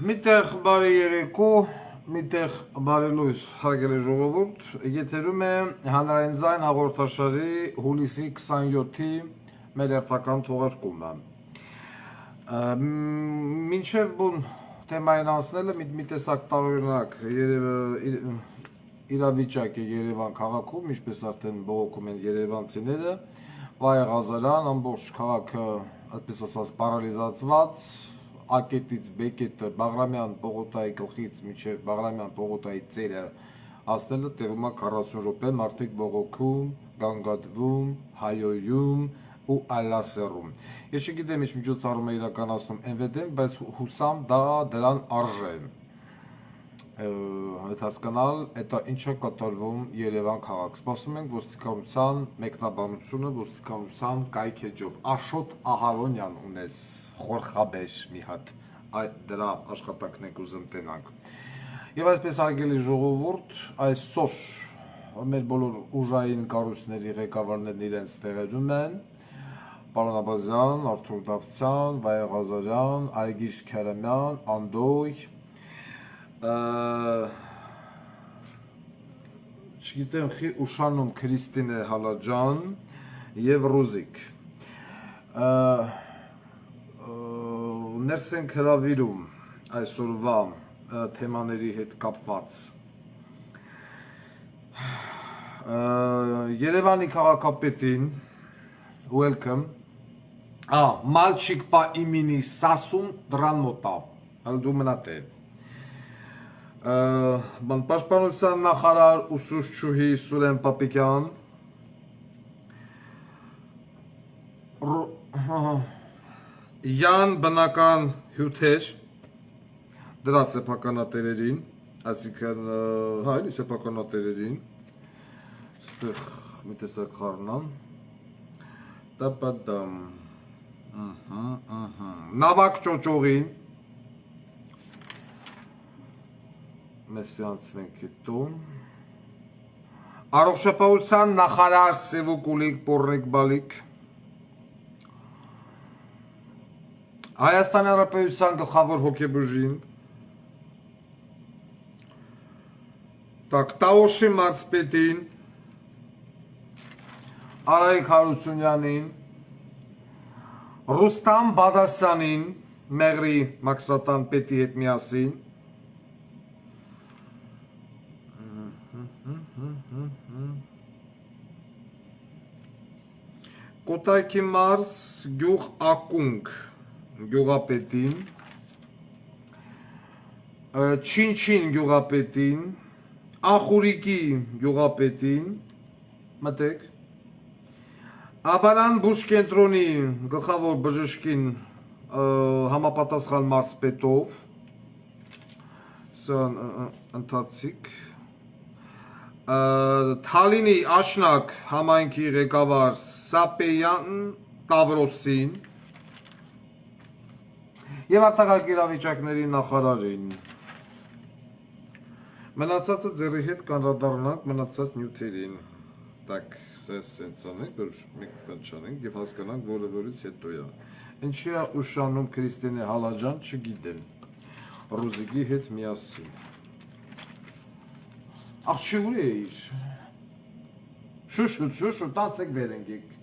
Միտեղ բարի երեկո, միտեղ բարի լույս, հարգելի ժողովուրդ, եթերում է հանրային ձայն հաղորդաշարի հուլիսի 27-ի մեր երթական թողարկումը։ Մինչև բուն թեմային անցնելը մի տեսակ տարօրինակ իրավիճակ է Երևան քաղաքում, ինչպես արդեն բողոքում են երևանցիները, Վայ Ղազարյան, ամբողջ քաղաքը, այդպես ասած, պարալիզացված, ակետից բեկետը Բաղրամյան պողոտայի գլխից մինչև Բաղրամյան պողոտայի ծերը հասնելը տևում է 40 րոպե, մարդիկ բողոքում, գանգատվում, հայոյում ու ալասերում։ Ես չգիտեմ ինչ միջոցառում է իրականացնում ՆՎԴ-ն, բայց հուսամ դա դրան արժե հասկանալ, դա ինչ է կատարվում Երևան քաղաք։ Սպասում ենք ոստիկանության մեկնաբանությունը, ոստիկանության կայքեջով։ Աշոտ Ահարոնյան ունես խորխաբեր մի հատ, դրա աշխատանքն ենք ուզում տենանք։ Եվ այսպես հարգելի ժողովուրդ, այսօր մեր բոլոր ուժային կառույցների ղեկավարներն իրենց տեղերում են, պարոն Աբազյան, Արթուր Դավթյան, Վայ Ղազարյան, Այգիշ Քարամյան, Անդոյ, չգիտեմ ուշանում Քրիստինե Հալաջան և Ռուզիկ։ Ներս ենք հրավիրում այսօրվա թեմաների հետ կապված։ Երևանի քաղաքապետին, welcome, մալչիկ պա իմինի սասում դրան մոտա, դու մնատ է։ Պաշտպանության նախարար ուսուցչուհի Սուրեն Պապիկյան, Յան բնական հյութեր դրա սեփականատերերին, այսինքն հայլի սեփականատերերին, ստեղ մի տեսակ խառնամ, տապադամ, նավակ ճոճողին, մեսի անցնենք հետո, առողջապահության նախարար Սևուկուլիկ Պորնիկ Բալիկ, Հայաստանի Հանրապետության գլխավոր հոգեբուժին, Տաոշի մարզպետին, Արայիկ Հարությունյանին, Ռուստամ Բադասյանին, Մեղրի Մաքսատան պետի հետ միասին, Կոտայքի մարզ գյուղ ակունք գյուղապետին, Չինչին գյուղապետին, Անխուրիկի գյուղապետին, մտեք, Աբալան բուժկենտրոնի գլխավոր բժշկին համապատասխան մարզպետով, սա ընթացիկ, Թալինի Աշնակ համայնքի ղեկավար Սապեյան Տավրոսին և արտակարգ իրավիճակների նախարարին։ Մնացածը ձեռի հետ կանրադառնանք մնացած նյութերին։ Так, սենց անենք, որ մեկ բան չանենք և հասկանանք, որը որից հետո է։ Ինչի է ուշանում Քրիստինե Հալաջան, չգիտեմ, Ռուզիկի հետ միասին։ Աղջի ուր էիր։ Շուշուտ, տացեք վերենք եք։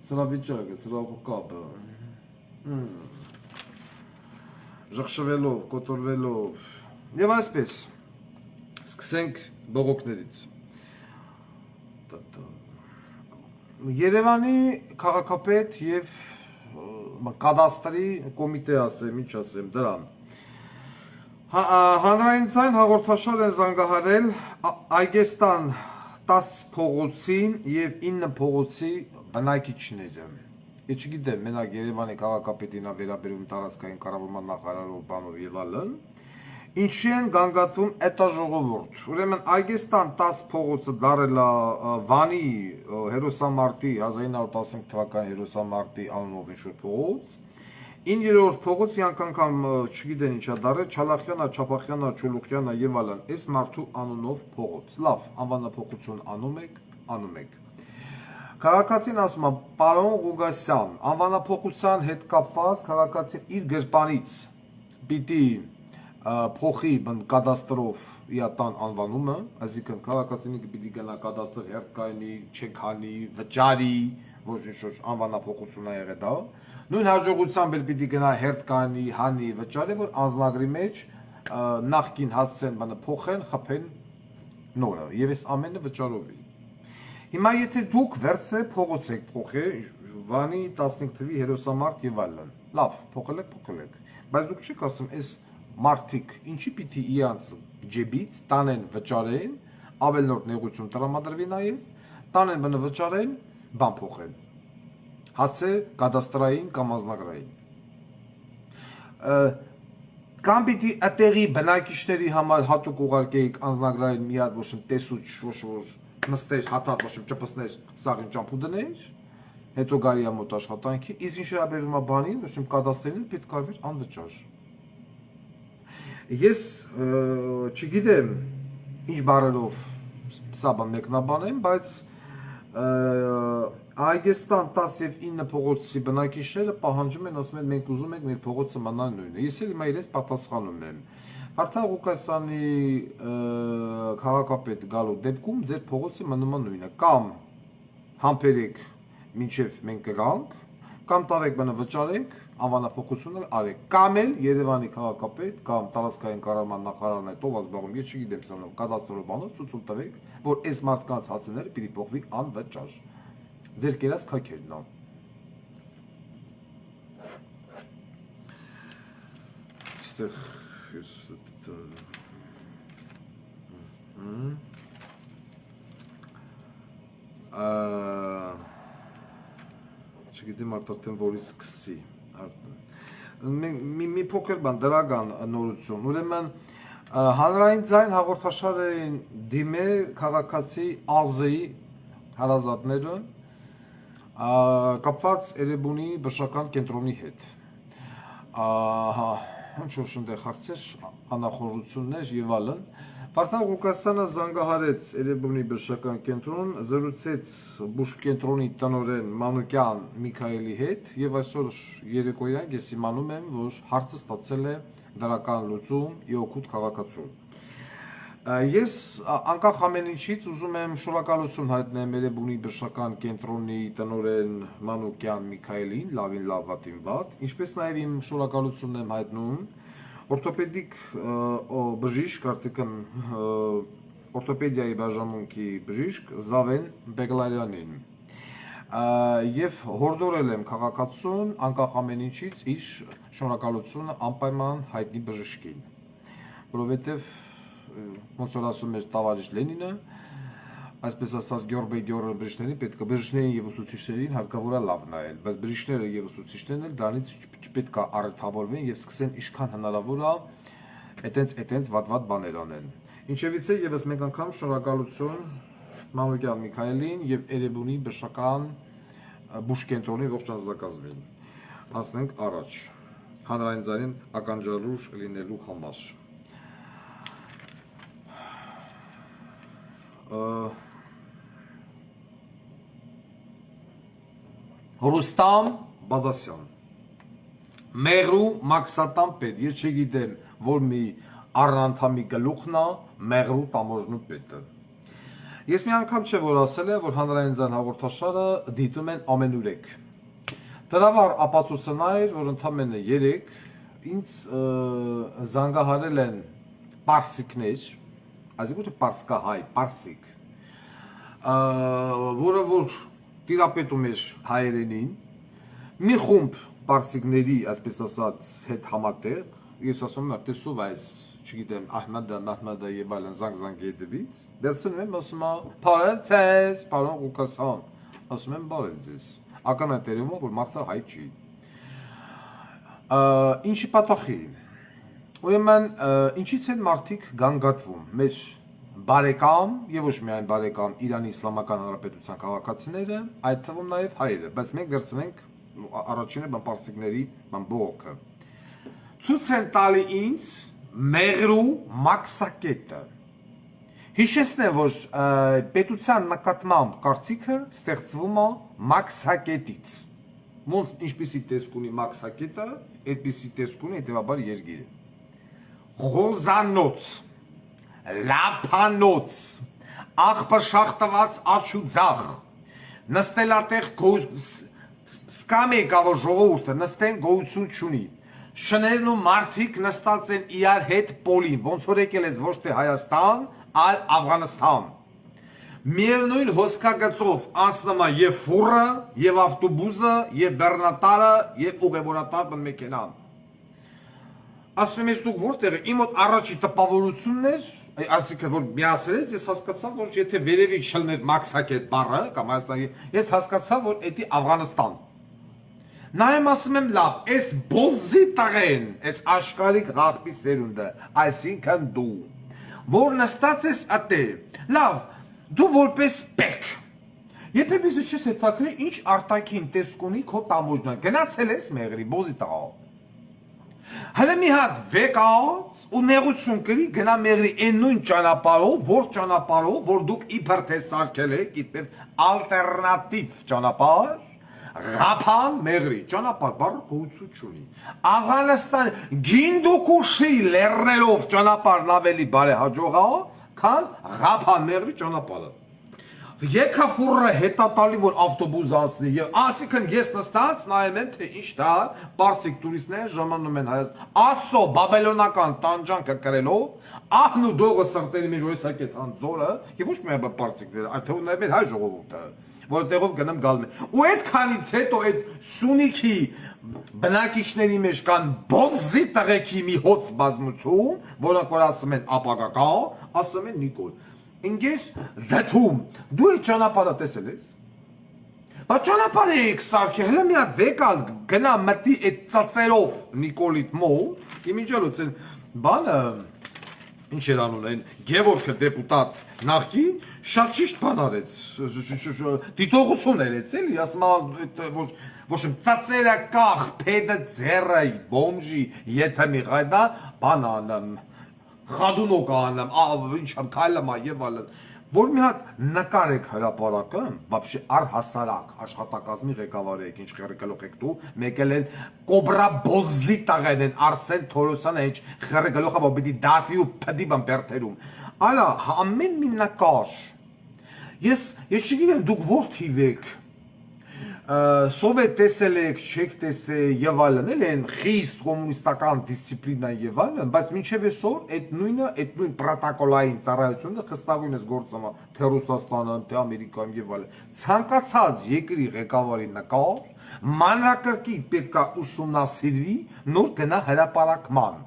Սրա վիճակը, սրա կապը։ Ժխշվելով, կոտորվելով։ Եվ այսպես, սկսենք բողոքներից։ Երևանի քաղաքապետ և կադաստրի կոմիտե ասեմ, ինչ ասեմ, դրան։ Հանրային ձայն հաղորդաշար են զանգահարել Այգեստան 10 փողոցին և 9 փողոցի բնակիչները։ Ես չգիտեմ, մենակ Երևանի քաղաքապետին վերաբերում տարածքային կառավարման նախարարով բանով եւ այլն, ինչի են գանգատվում էտա ժողովուրդ։ Ուրեմն Այգեստան 10 փողոցը դարել է Վանի հերոսամարտի 1915 թվականի հերոսամարտի անունով ինչ-որ փողոց, 9-րդ փողոց յանք անգամ չգիտեն ինչա դարը, Չալախյանա, Չապախյանա, Չուլուխյանա եւ այլն, այս մարդու անունով փողոց։ Լավ, անվանափոխություն անում եք։ Քաղաքացին ասում է, պարոն Ղուգասյան, անվանափոխության հետ կապված քաղաքացին իր գրպանից պիտի փոխի կադաստրով իատան անվանումը, այսինքն քաղաքացինը պիտի գնա կադաստր հերթկայանի, չեքանի, վճարի, ոչ ինչ-որ անվանափոխություն ա եղել դա, նույն հաջողությամբ էլ պիտի գնա հերթկայանի, հանի, վճարի, որ անձնագրի մեջ նախկին հասցեն բանը փոխեն, խփեն նորը, եւ այս ամենը վճարովի։ Հիմա եթե դուք վերցրեք փողոց եք փոխել, վանի 15 թվի հերոսամարտ եւ այլն, լավ, փոխել եք, բայց դուք չեք ասում, այս մարդիկ ինչի պիտի իրանց ջեբից տանեն վճարեն, ավելնորդ նեղություն տրամադրվի նաև, տանեն բնը վճարեն, բան փոխեն, հասցե կադաստրային կամ անձնագրային։ Կամ պիտի ատեղի բնակիչների համար հատուկ ուղարկեիք անձնագրային մի հատ ոչմ տեսուչ, ոչ նստեր, հատատ ոչմ ճպսներ, սաղին ճամփու դներ, հետո գարի ամոտ աշխատանքի, իսկ ինչ հրաբերում է բանին, ոչմ կադաստրին պետք կարվեր անվճար։ Ես չգիտեմ ինչ բարերով սա բան մեկնաբանեմ, բայց Այգեստան 10 եւ 9 փողոցի բնակիչները պահանջում են, ասում են մենք ուզում ենք մեր փողոցը մնալ նույնը։ Ես էլ հիմա իրենց պատասխանում եմ։ Վարդան Ղուկասյանի քաղաքապետ գալու դեպքում ձեր փողոցը մնում է նույնը, կամ համբերեք մինչև մենք գանք, կամ տարեք բանը վճարեք, անվանափոխությունը արեք, կամ էլ Երևանի քաղաքապետ կամ տարածքային կառավարման նախարարն է ով ազբաղում, ես չգիտեմ սրանով, կադաստրով բանով ցույց տվեք, որ այս մարդկանց հասցեները պիտի փոխվի անվճար։ Ձեր կերած քայքերն ա։ Այստեղ ես չգիտեմ արդեն որից սկսի։ Մի փոքր բան դրական նորություն, ուրեմն հանրային ձայն հաղորդաշարային դիմեր քաղաքացի Աղզեի հարազատները կապված Էրեբունի բժշկական կենտրոնի հետ։ Ինչ-որ շնդեղ հարցեր, անախորություններ եւ այլն։ Վարդան Ղուկասյանը զանգահարեց Էրեբունի բժշկական կենտրոն, զրուցեց բուժ կենտրոնի տնօրեն Մանուկյան Միքայելի հետ եւ այսօր երեկոյան ես իմանում եմ, որ հարցը ստացել է դրական լուծում իօգուտ քաղաքացու։ Ես անկախ ամեն ինչից ուզում եմ շնորհակալություն հայտնել Էրեբունի բժշկական կենտրոնի տնօրեն Մանուկյան Միքայելին, լավին լավ, վատին վատ, ինչպես նաեւ իմ շնորհակալությունն եմ հայտնում օրթոպեդիկ բժիշկ, արդեն օրթոպեդիայի բաժանմունքի բժիշկ Զավեն Բեգլարյանին եւ հորդորել եմ քաղաքացուն անկախ ամեն ինչից իր շնորհակալությունը անպայման հայտնի բժշկին, որովհետեւ ոնց որ ասում էր տավարիշ Լենինը, այսպես ասած Գյորբեյ բժիշկներին պետք է բժիշկներին եւ ուսուցիչներին հարկավոր է լավ նայել, բայց բժիշկները եւ ուսուցիչներն էլ դրանից չպետք է առթավորվեն եւ սկսեն ինչքան հնարավոր է այտենց վատ բաներ անեն։ Ինչևից է եւս մեկ անգամ շնորհակալություն Մանուկյան Միքայելին եւ Էրեբունի բժշկական բուժ կենտրոնի ողջ անձնակազմին։ Անցնենք առաջ։ Հանրային ձայնին ականջալուր լինելու համար։ Ռուստամ Բադասյան Մեղրու Մաքսատան պետ, ես չգիտեմ, որ մի առնանդամի գլուխն է Մեղրու տամոժնու պետը։ Ես մի անգամ չէ որ ասել եմ, որ հանրային ձայն հաղորդաշարը դիտում են ամենուրեք։ Դրավար ապացույցն էր, որ ընդամենը 3 ինձ զանգահարել են պարսիկներ, այսինքն ոչ պարսկահայ, պարսիկ, որը որ տիրապետում էր հայերենին, մի խումբ պարսիկների, այսպես ասած, հետ համատեղ, ես ասում եմ, տեսով այս, չգիտեմ, Ահմեդը եւ այլն զանգ-զանգ հետևից, դերցնում եմ, ասում եմ, «Բարև ձեզ, պարոն Ղուկասյան», ասում եմ, «Բարև ձեզ», ականատերումը, որ մարդը հայ չի։ Ինչի պատախի, ուրեմն, ինչից են մարդիկ գանգատվում, մեր բարեկամ եւ ոչ միայն բարեկամ Իրանի Իսլամական Հանրապետության քաղաքացիները, այդ թվում նաեւ հայերը, բայց մենք վերցնենք առաջինը բամպարսիկների բամբոկը ցույց են տալի ինձ մեղրու մաքսակետը հիշեցնեմ որ պետության նկատմամբ կարծիքը ստեղծվում է մաքսակետից ոնց ինչպիսի տեսք ունի մաքսակետը այդպիսի տեսք ունի հետևաբար երգիրը խոզանոց լափանոց աղբշախտված աչուձախ նստելատեղ սկամ եկա որ ժողովուրդը նստեն գոյություն չունի շներն ու մարդիկ նստած են իրար հետ պոլին ոնց որ եկել ես ոչ թե Հայաստան այլ Աֆղանստան միևնույն հոսքագծով անցնում է եւ ֆուրը եւ ավտոբուսը եւ բեռնատարը եւ ուղևորատար բնմեքենան ասում եմ դուք որտեղ իմ մոտ առաջի տպավորությունն էր այսինքն որ միացրեց ես հասկացա որ եթե վերևի չլներ մաքսակետ բառը կամ Հայաստանի ես հասկացա որ դա Աֆղանստան նայեմ ասում եմ լավ այս բոզի տղեն այս աշխարհիկ աղբի սերունդը այսինքն դու որ նստած ես ատե լավ դու որպես պեկ Եթե չես հետաքրի ինչ արտաքին տեսք ունի քո տամոջնա գնացել ես մեղրի բոզի տղա Հələ մի հատ վեկած ու նեղություն կրի գնա մեղրի այն նույն ճանապարհով, որ ճանապարհով, որ դուք իբր թե սարքել եք, իբր ալտերնատիվ ճանապարհ, Ղափան մեղրի ճանապարհ բառը գոյություն չունի։ Աֆղանստան գինդուկուշի լեռներով ճանապարհն ավելի բարեհաջող է, քան Ղափան մեղրի ճանապարհը։ Եկա ֆուրը հետատալի որ ավտոբուս անցնի եւ ասիկն ես նստած նայում եմ թե ինչ դա պարսիկ տուրիստներ ժամանում են Հայաստան ասո բաբելոնական տանջանքը կրելով ահնու դողը սրտերի մեջ հոսակետ անձորը եւ ոչ միայն պարսիկները այլ նաեւ հայ ժողովուրդը որտեղով գնամ գալն է ու այդքանից հետո այդ Սունիքի բնակիչների մեջ կան բոզի տղեկի մի հոց բազմություն որոնք որ ասում են ապագա ասում են Նիկոլ Ինգես դաթում դու այդ ճանապարհը տեսել ես Բայց ճանապարհը եք սարքել հələ մի հատ վեկալ գնա մտի այդ ծածերով Նիկոլիտ մոտ իմիջելոց են բանը ինչ էր անում այն Գևորգը դեպուտատ նախկին շատ ճիշտ բան արեց դիտողություն էր էլի ասում ոչ ծածերը կախ փեդը ձեռը բոմժի եթե մի գայդա բանան Խադունոկ անեմ, ինչ եմ քայլում եւ այլն, որ մի հատ նկարեք հրապարակը, вообще առհասարակ աշխատակազմի ղեկավարը եք, ինչ խերգելով եք դու, մեկել են կոբրա բոզի տաղեն են Արսեն Թորոսյանը, ինչ խերգելով որ պիտի դատվի ու փդի բան բերթերում։ Այլա ամեն մի նկար։ Ես չգիտեմ դուք որթիվ եք Սովետ տեսել եք, չեք տեսել եւ այլն, էլ են խիստ կոմունիստական դիսցիպլինա եւ այլն, բայց մինչեւ այսօր այդ նույն պրոտոկոլային ծառայությունը խստագույնս գործում է թե Ռուսաստանում, թե Ամերիկայում եւ այլն։ Ցանկացած երկրի ղեկավարի նկար մանրակրկիտ պետքա ուսումնասիրվի նոր գնա հրապարակման։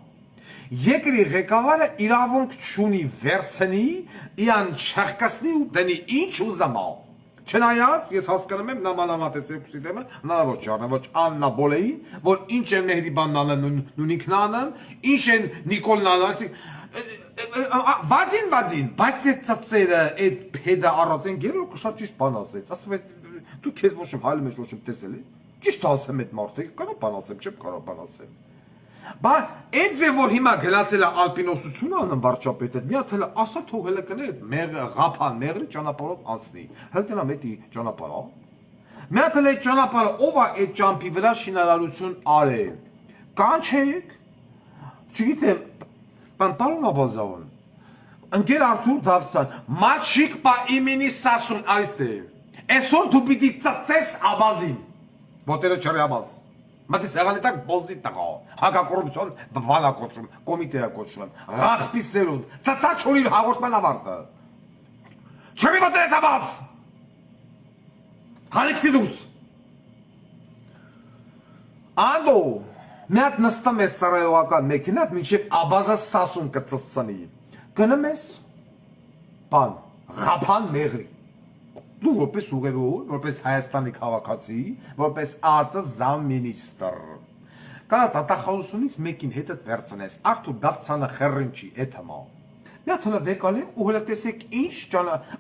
Երկրի ղեկավարը իրավունք չունի վերցնի, իրան չախկասնի ու դնի ինչ ուզամա։ Չնայած ես հասկանում եմ նամանավատեց երկուսի դեմը հնարավոր չի առնել ոչ Աննա Բոլեին, որ ինչ են Մեհդի բանն անում նույնքն անում, ինչ են Նիկոլն անում, բացին, բայց այդ ծծերը, այդ փեդը առածեն գերոք շատ ճիշտ բան ասեց, ասում է դու քեզ ոչ եմ հայլում ես ոչ եմ տեսել է, ճիշտ ասեմ այդ մարդը, կարող բան ասեմ, չեմ կարող բան ասեմ։ Բա այդ ձև որ հիմա գնացել է ալպինոսությունը անում վարչապետը, մի հատ հələ ասա թող հələ կներ մեղը Ղափան մեղրի ճանապարհով անցնի։ Հələ դրա մետի ճանապարհը։ Մի հատ հələ ճանապարհը ով է այդ ճամփի վրա շինարարություն արել։ Կանչեք։ Չգիտեմ, բան Պարոն Աբազյան։ Ընկեր Արթուր Դավթյան, մաչիկ պա իմինի Սասուն արիստե։ Այսօր դու պիտի ծծես Աբազին։ Ոտերը չրի Աբազ։ Մատի սեղանի տակ բոզի տղա, հակակոռուպցիոն բանա կոչում, կոմիտեա կոչում, ղախպի սերունդ, ծծաչ ունի հաղորդման ավարտը։ Չրի ոտերը տաբազ։ Հանիքսի դուս։ Անդո, մի հատ նստում ես սարայողական մեքենատ, մինչև Աբազը Սասուն կծծծնի։ Գնում ես, բան, Ղափան մեղրի։ Դու որպես ուղևոր, որպես Հայաստանի քաղաքացի, որպես ԱԱԾ զամմինիստր։ Կարա դատախազությունից մեկին հետդ վերցնես, Արթուր Դավթյանը խեռնչի այդ հմա։ Մի հատ հələ վեկալ եք ու հələ տեսեք ինչ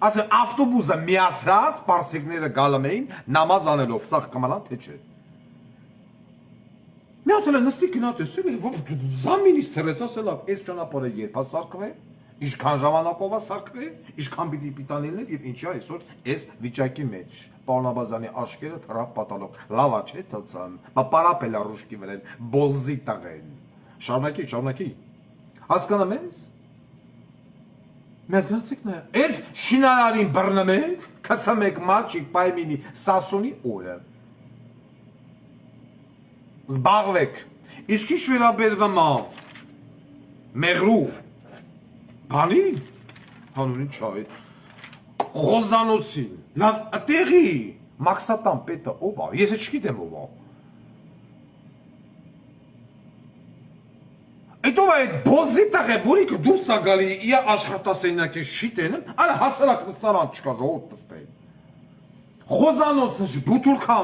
ասեմ ավտոբուսը միացրած պարսիկները գալում էին նամազ անելով, սաղ կմանան թե չէ։ Մի հատ էլ նստի գնա տեսել է, որ զամինիստրից ասել է, այս ճանապարհը երբ է սարքվել, ինչքան ժամանակով է սարքվել, ինչքան պիտի պիտանիներ եւ ինչի այսօր այս վիճակի մեջ։ Պարոն Աբազյանի աշկերը թրավ պատալով, լավա չէ ծածան, պապարապելա ռուշկի վրան, բոզի տաղեն։ Շարունակի։ Հասկանամ ես։ Մենք գնացեք նա։ Այդ շինարարին բռնում եք, կացամ եք մաչիկ պայմինի սասունի օրը։ Զբաղվեք։ Իսկ ինչ վերաբերվում է մեղրու բանին, հանունին չայ, խոզանոցին, լավ ատեղի, մաքսատան պետը ով է, ես չգիտեմ ով է։ Այդ ով է այդ բոզի տաղը, որի կը դուրս է գալի, իա աշխատասենյակի շիտեն, արա հասարակ նստարան չկա, ժողովուրդ նստեն։ Խոզանոցը բութուրքա,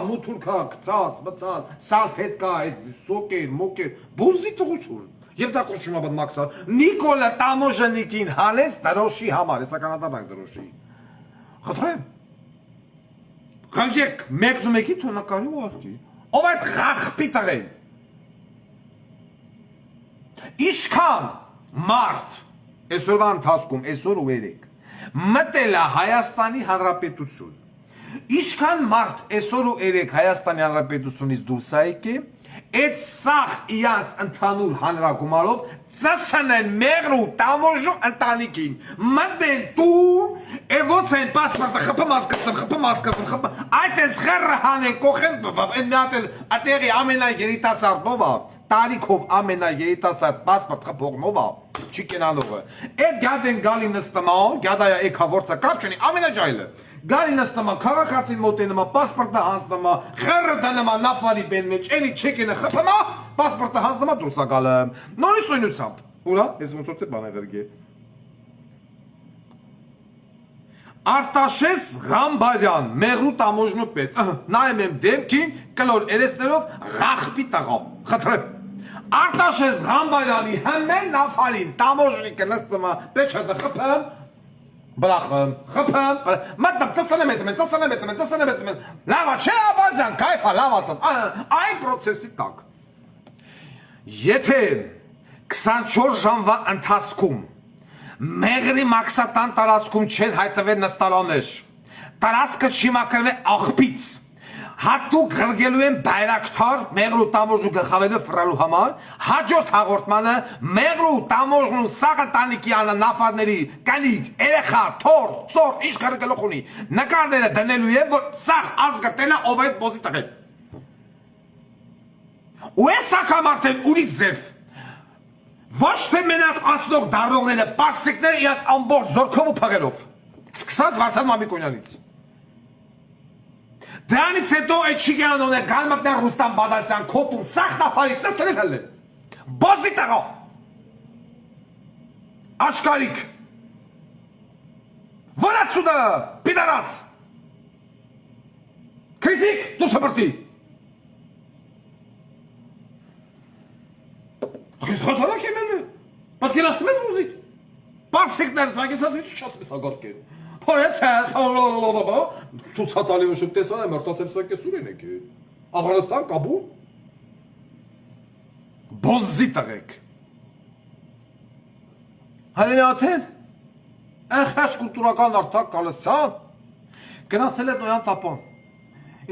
կծած, բծած, սալֆետկա, այդ սոկեր, մոկեր, բոզի տղություն։ Եվ դա կոչվում է մաքսա։ Նիկոլա Տամոժանիկին հանես դրոշի համար, հեսա կանադաբանք դրոշի։ Խնդրեմ։ Գալեք մեկնումեկի թոնակարի ուղարկի։ Ով այդ խախպի տղեն։ Իշքան մարդ, այսօրվա ընթացքում, այսօր ու երեք, մտել է Հայաստանի Հանրապետություն։ Իշքան մարդ այսօր ու երեք Հայաստանի Հանրապետությունից դուրս է եկել, այդ սաղ իրանց ընդհանուր հանրագումարով ծածանեն մեղրու տամոժու ընտանիքին, մտեն տուն, ոնց են պասպորտը խփում ասկացում, այդ են սխերը հանեն, կողեն, այդ մի հատ էլ ատեղի ամենաերիտասարդով է, տարիքով ամենաերիտասարդ պասպորտ խփողնով է, չի կենալովը, այդ գյադ են գալի նստմա, գյադայա էքավորցը կապ չունի, ամենաջայլը, գալի նստմա, քաղաքացին մոտենմա, պասպորտը հանձնմա, խերը դնմա նավարի բեն մեջ, էլի չեկենը խփմա, պասպորտը հանձնմա դուրս է գալը, նորից նույնությամբ, ուրա, ես ոնց որ թե բան է վերգե։ Արտաշես Ղամբարյան, մեղրու տամոժնու պետ, նայեմ եմ դեմքին, կլոր երեսներով ղախպի տղա, խտրեմ։ Արտաշես Ղամբարյանի հմեն նավարին, տամոժնիկը նստմա, պեչատը խփեմ, բրախım, խփեմ, մատնամ ծսանեմ, լավա չէ Աբազյան, կայֆա լավացան, այն պրոցեսի տակ։ Եթե 24 ժամվա ընթացքում մեղրի մաքսատան տարածքում չեն հայտնվել նստարաններ, տարածքը չի մաքրվել աղբից, հատուկ գրգելու են բայրակտար մեղրու տամոժու գլխավերը ֆրալու համար, հաջորդ հաղորդմանը մեղրու տամոժու սաղընտանիքի անը նավարների կանիկ, երեխա, թոր, ծոր, ինչ գրգելով ունի, նկարները դնելու են, որ սաղ ազգը տենա ով այդ բոզի տղեն։ Ու է սակամարդեն ուրից ձև, ոչ թե մենակ անցնող դարողները, պարսիկները իրաց ամբողջ զորքով ու փղերով, սկսած Վարդան Մամիկոնյանից։ Դրանից հետո այդ շիգյանոն է գալմակներ Ռուստամ Բադասյան քոտուն սաղ նավարի ծծրել հլեն, բոզի տղա, աշկարիք, վրացուդը, պիդարած, քրիտիկ, դուշը բրտի։ Ես խաթարակ եմ էլ է, պատկերացնում ես մուզիկ, պարսիկներս վագեսած վիճ չասմ ես ագարկ են, Փորեց ես, ցուցածալի ու շուտ տեսան եմ, արտասեպսակ է սուրեն եք է, Աղարստան, Կաբուլ, բոզի տղեք, հայլենի ատեն, Էնխեշ կուլտուրական արդակ կալսան, գնացել է նոյան տապան,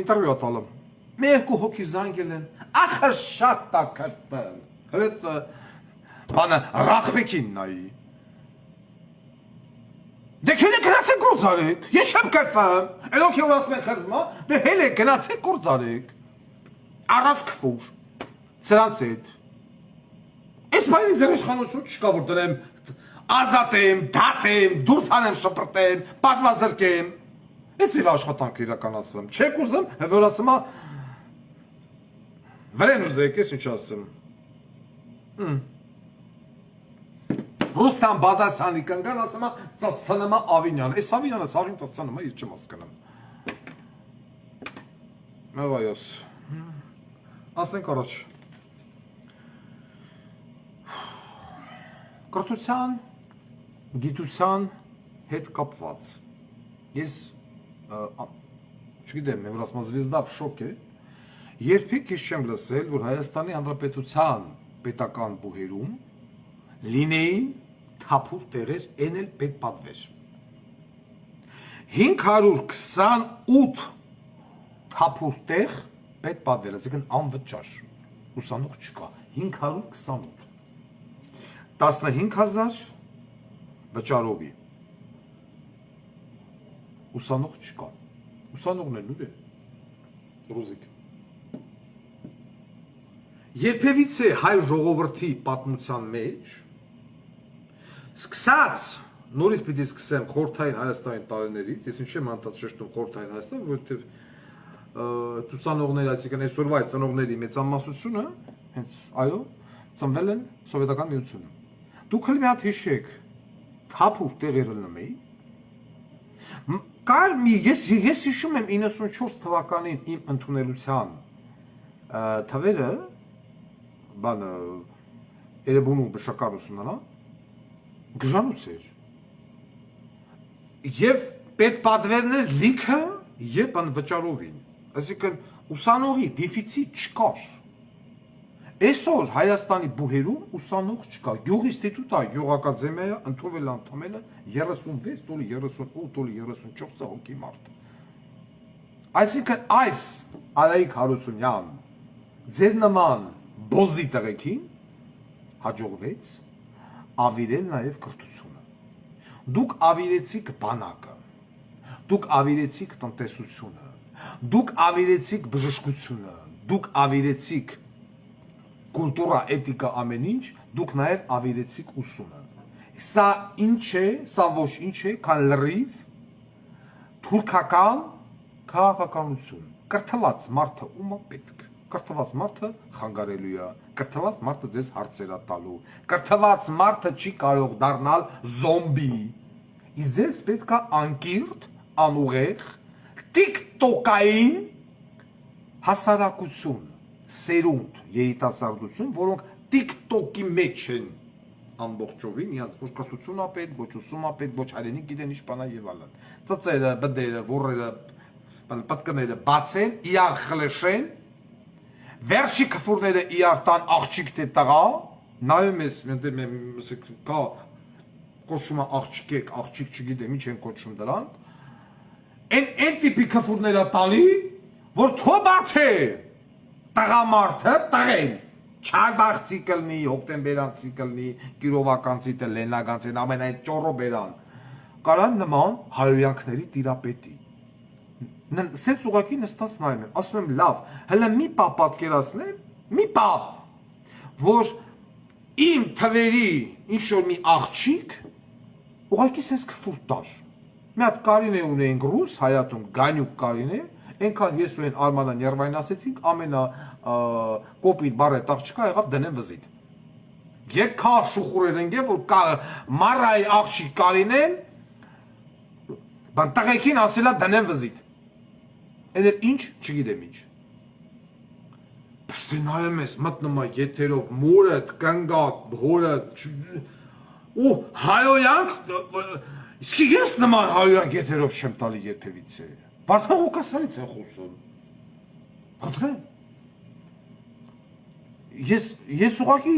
ինտերվյու ատալım, մի երկու հոգի զանգել են, ախր շատ տակրպն, հրետ բանը ռախվեկին նայի, Դե հել է գնացեք գործ արեք, ես չեմ կրպեմ, էլոք է որ ասում են խրվում, դե հել է գնացեք գործ արեք, առած կվուր, սրանց հետ, ես բայնի ձեր իշխանություն չկա որ դրեմ, ազատեմ, դատեմ, դուրս անեմ շպրտեմ, պատվազրկեմ, ես իվ աշխատանք իրականացվեմ, չեք ուզեմ, որ ասում է, վրեն ուզեք, ես ինչ ասում, Ռուստամ Բադասյանի կնգան ասում է ծծանմա Ավինյանը, այս Ավինյանը սաղին ծծանմա իր չեմ ասկնեմ։ Մեղայոս, ասնենք առաջ։ Կրթության, գիտության հետ կապված, ես, չգիտեմ, որ ասում զվիզդավ շոկ է, Երբեք ես չեմ լսել, որ Հայաստանի Հանրապետության պետական բուհերում լինեին թափուր տեղեր, են էլ պետպատվեր։ 528 թափուր տեղ պետպատվեր, այսինքն անվճար, ուսանող չկա, 528, 15,000 վճարովի, ուսանող չկա, ուսանողն են ուր է, Ռուզիկ։ Երբևիցե հայ ժողովրդի պատմության մեջ սկսած, նորից պիտի սկսեմ խորհրդային Հայաստանի տարիներից, ես ինչ եմ անդադ շեշտում խորհրդային Հայաստան, որովհետև ուսանողների, այսինքն այսօրվա այդ ծնողների մեծամասնությունը, հենց այո, ծնվել են սովետական միությունում։ Դուք էլ մի հատ հիշեք, թափուր տեղեր ելնում էի։ Կար մի, ես հիշում եմ 94 թվականին իմ ընդունելության թվերը, բանը, Երևանում բժշկական ուսումնարան, գժանոց էր։ Եվ պետպատվերներ լիքը եւ անվճարովին։ Այսինքն ուսանողի դեֆիցիտ չկար։ Այսօր Հայաստանի բուհերում ուսանող չկա։ Գյուղ ինստիտուտը, գյուղակադեմիա ընդունվել անդամելը 36, տոլի 38, տոլի 34 հոգի մարդ։ Այսինքն այս Արայիկ Հարությունյան ձեր նման բոզի տղեկին հաջողվեց ավիրել նաև կրթությունը։ Դուք ավիրեցիք բանակը, դուք ավիրեցիք տնտեսությունը, դուք ավիրեցիք բժշկությունը, դուք ավիրեցիք կուլտուրա, էթիկա, ամեն ինչ, դուք նաև ավիրեցիք ուսումը։ Սա ինչ է, սա ոչ ինչ է, քան լրիվ թուրքական քաղաքականություն։ Կրթված մարդը ումա պետք։ Կրթված մարդը խանգարելու է, կրթված մարդը ձեզ հարցեր տալու, կրթված մարդը չի կարող դառնալ զոմբի։ Իսկ ձեզ պետք է անկիրթ, անուղեղ, տիկտոկային հասարակություն, սերունդ, երիտասարդություն, որոնք տիկտոկի մեջ են ամբողջովին, իրաց ոչ կրթություն ապետ, ոչ ուսում ապետ, ոչ հայրենիք գիտեն ինչ բանա եւ այլն։ Ծծերը, բդերը, ոռերը, պատկները բացեն, իրար խլեշեն, վերջի քֆուրները իրար տան աղջիկ թե տղա, նայում ես, կա կոչում է աղջիկ, աղջիկ չգիտեմ ինչ են կոչում դրանք, այն տիպի քֆուրները տալի, որ թոբաթ է տղամարդը տղեն, չարբաղցի կլնի, հոկտեմբերանցի կլնի, կիրովականցի թե լենագանցի, ամեն այն ճորո բերան, կարան նման հայոյանքների տիրապետի։ Սենց ուղակի նստած նայում եմ, ասում եմ լավ, հլը մի պա պատկերացնեմ, մի պա, որ իմ թվերի ինչ-որ մի աղջիկ, ուղակի սենց կվուր տար։ Մի հատ կարին է ունեինք ռուս, հայատում գանյուկ կարին է, ենքան ես ու են արմանա ներվային ասեցինք, ամենա կոպիտ բարետ աղջիկա եղավ դնեմ վզիտ։ Եկ կա շուխուրեր ընգե, որ մարայի աղջիկ կարին են, բան տղեկին ասելա դնեմ վզիտ։ Են էլ ինչ, չգիտեմ ինչ։ Պստի նայում ես, մտնում է եթերով, մորդ, կնգատ, հորդ, ու հայոյանք, իսկի ես նման հայոյանք եթերով չեմ տալի երբևից է։ Բարդան հոգասարից են խոսում։ Հադրեմ։ Ես ուղղակի,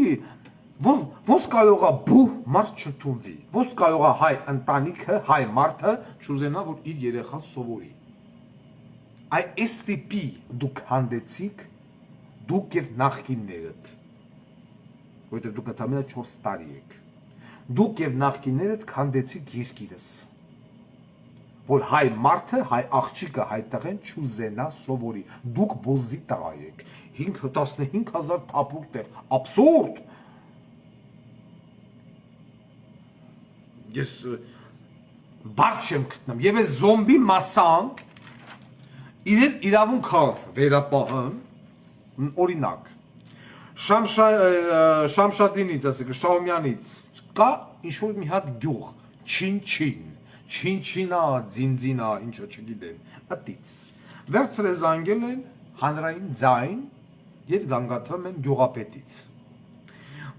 ոնց կարող է բուհ մարդ չընդունվի, ոնց կարող է հայ ընտանիքը, հայ մարդը չուզենա, որ իր երեխան սովորի։ Այս տիպի դուք հանդեցիք, դուք և նախկիններդ, որտեղ դուք ընդամենը 4 տարի եք, դուք և նախկիններդ հանդեցիք երկիրս, որ հայ մարդը, հայ աղջիկը, հայ տղեն չուզենա սովորի, դուք բոզի տղա եք, 15,000 թափուր տեղ, աբսուրդ, ես բարդ չեմ գտնում, և ես զոմբի մասան, իրեն իրավունք հա վերապահն, օրինակ, Շամշադինից, ասիկը, Շաումյանից, կա ինչ-որ մի հատ գյուղ, Չինչինա, ձինձինա, ինչը չգիտեմ, ըտից, վերցր է զանգել են հանրային ձայն և գանգատվում են գյուղապետից։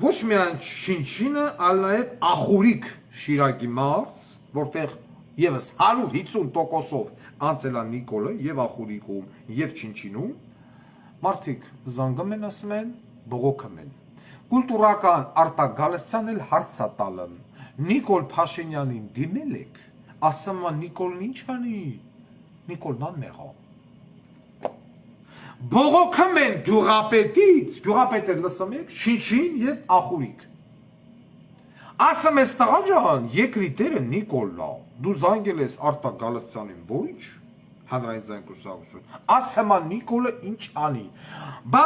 Ոչ միայն Չինչինը, այլ նաև ախուրիկ շիրակի մարզ, որտեղ եվս 150%-ով անցել է Նիկոլը և ախուրիկում և Չինչինում, Մարդիկ զանգում են ասում են, բողոքում են։ Կուլտուրական արտագալստյան էլ հարցա տալը։ Նիկոլ Փաշինյանին դիմել եք, ասում է Նիկոլն ինչ անի։ Նիկոլն անմեղա։ Բողոքում են գյուղապետից, գյուղապետը լսում եք, շինչին եւ ախուրիկ։ Ասում ես տղա ջան, երկրի տերը Նիկոլն է։ Դու զանգել ես Արտակ Գալստյանին, որի՞չ։ Հանրային ձայն կուսակցություն։ Ասում է Նիկոլը ինչ անի։ Բա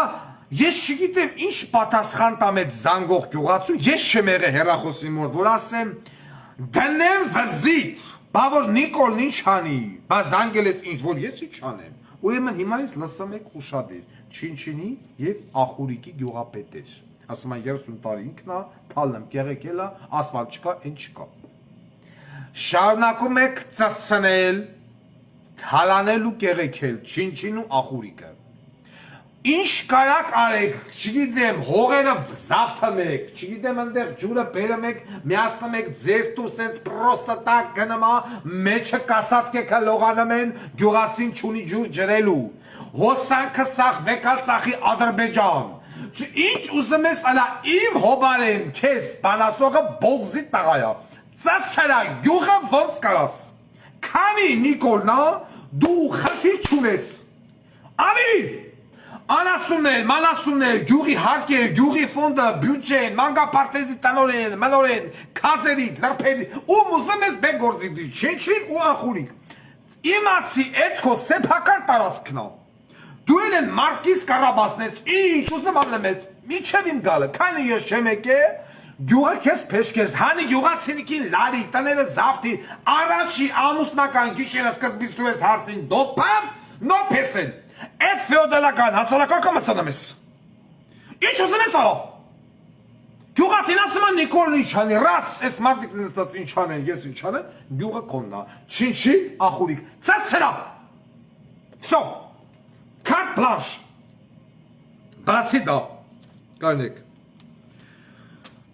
ես չգիտեմ ինչ պատասխան տամ այդ զանգող գյուղացուն, ես չեմ եղել հեռախոսի մոտ, որ ասեմ դնեմ վզիտ, բա որ Նիկոլն ինչ անի։ Բա զանգել ես ինչ որ ես ինչ անեմ։ Ուրեմն հիմա ես լսում եք ուշադիր, Չինչինի եւ Ախուրիկի գյուղապետեր։ Ասում են 30 տարի ինքն է, թալն կեղեկել է, ասֆալտ չկա, այն չկա։ Շարունակում եք ծսնել, թալանել ու կեղեկել Չինչին ու Ախուրիկը։ Ինչ կարակ արեք, չգիտեմ, հողերը զավթանեք, չգիտեմ այնտեղ ջուրը բերում եք, միացնում եք ձեր տու սենց պրոստը տակ գնումա, մեջը կասատկեքը լողանում են, գյուղացին չունի ջուր ջրելու։ Հոսանքը սախ վեկալ ծախի Ադրբեջան։ Ինչ ուզում ես ալա իմ հոբարեն քեզ բանասողը բոլզի տղայա ծացարա գյուղը ոնց կարաս քանի Նիկոլնա դու խնդիր չունես ավելի անասուններ մանասուններ գյուղի հարկեր գյուղի ֆոնդը բյուջեն մանկապարտեզի տնօրեն մնորեն քածերի լրփերի ում ուզում ես բե գործի դի չեչի ու Ախուրիկ իմացի այդ քո սեփական տարածքն է Դու են Մարկիս Կարաբասնես, ինչ ուզում անեմ ես, միջև իմ գալը, քանի ես չեմ եկե, գյուղը քեզ փեշքես, հանի գյուղացինիկին լարի, տները զավթի, առաջի ամուսնական գիշերը սկզբից դու ես հարցին դոպամ, նոր փեսեն, այդ ֆեոդալական հասարակական կմցնում ես։ Ինչ ուզում ես ալո։ Գյուղացին ասում են Նիկոլն ինչ անի, ռաց, այս մարդիկն նստած ինչ անեն, ես ինչ անեմ, գյուղը քոնն է, Չինչի Ախուրիկ, ծացրա։ Վсё Carte blanche. Բացի դա, կարնեք,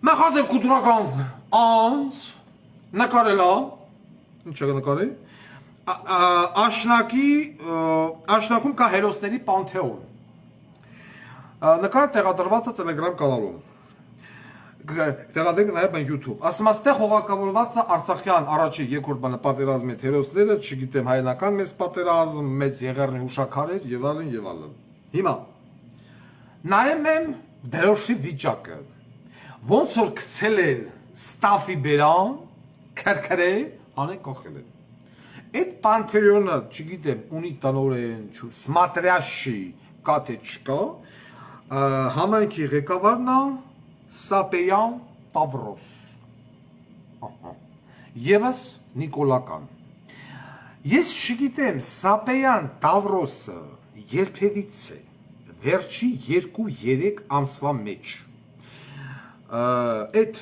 նախադեպ կուտուրական անց, նկարելա, ինչ է նկարել, աշնակում կա հերոսների պանթեոն, նկար տեղադրված է տելեգրամ կանալում, տեղադրենք նաև են YouTube, ասում աստեղ հողակավորված է Արցախյան առաջի երկրորդ բանը պատերազմի հերոսները, չգիտեմ հայնական մեծ պատերազմ, մեծ եղերնի հուշակարեր եւ այլն եւ այլն։ Հիմա նայեմ եմ դրոշի վիճակը, ոնց որ գցել են ստաֆի բերան, քրքրե, անեն կողել են։ Այդ պանթեոնը, չգիտեմ, ունի տնօրեն, սմատրյաշի կա թե չկա, համայնքի ղեկավարն է Սապեյան Տավրոս Եվս Նիկոլական Ես չգիտեմ Սապեյան Տավրոսը երբևից է վերջի 2-3 ամսվա մեջ Այդ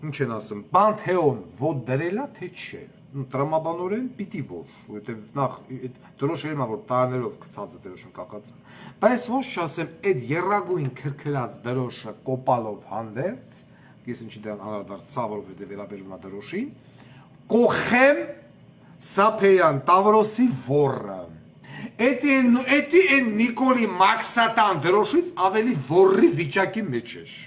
ինչ են ասում Պանթեոն ոտ դրելա թե չէ տրամաբանորեն պիտի որ որովհետև նախ այդ դրոշերն որ տարներով գցած է դրոշը կախած բայց ոչ չասեմ այդ երագույն քրքրած դրոշը կոպալով հանդերձ ես ինչի դեռ անդրադարձա որովհետև վերաբերվում է դրոշին կողեմ Սապեյան Տավրոսի ոռը Էդի են Նիկոլի Մաքսատան դրոշից ավելի ոռի վիճակի մեջ էր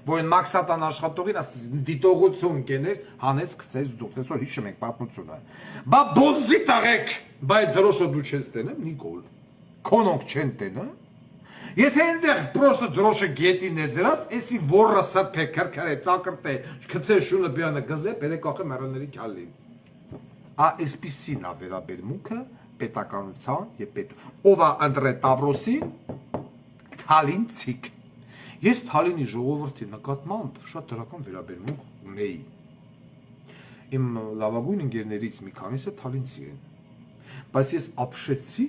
որ են Մաքսատան աշխատողին դիտողություն կեներ, հանես կծես դուքսես, որ հիշում ենք պատմությունը։ Բա բոզի տաղեք, բա այդ դրոշը դու չես տենեմ, Նիկոլ, քոնոնք չեն տենը, եթե այնտեղ պրոստը դրոշը գետին է դրած, էսի ոռը սրբե, քրքրե, ծակրտե, կծե շունը բյանը գզե, բերե կախե մեռաների կյալին։ Այսպիսին է վերաբերմունքը պետականության և ով է Անդրե Տավրոսի Թալինցիկ Ես Թալինի ժողովրդի նկատմամբ շատ դրական վերաբերմունք ունեի։ Իմ լավագույն ընկերներից մի քանիսը Թալինցի են։ Բայց ես ապշեցի,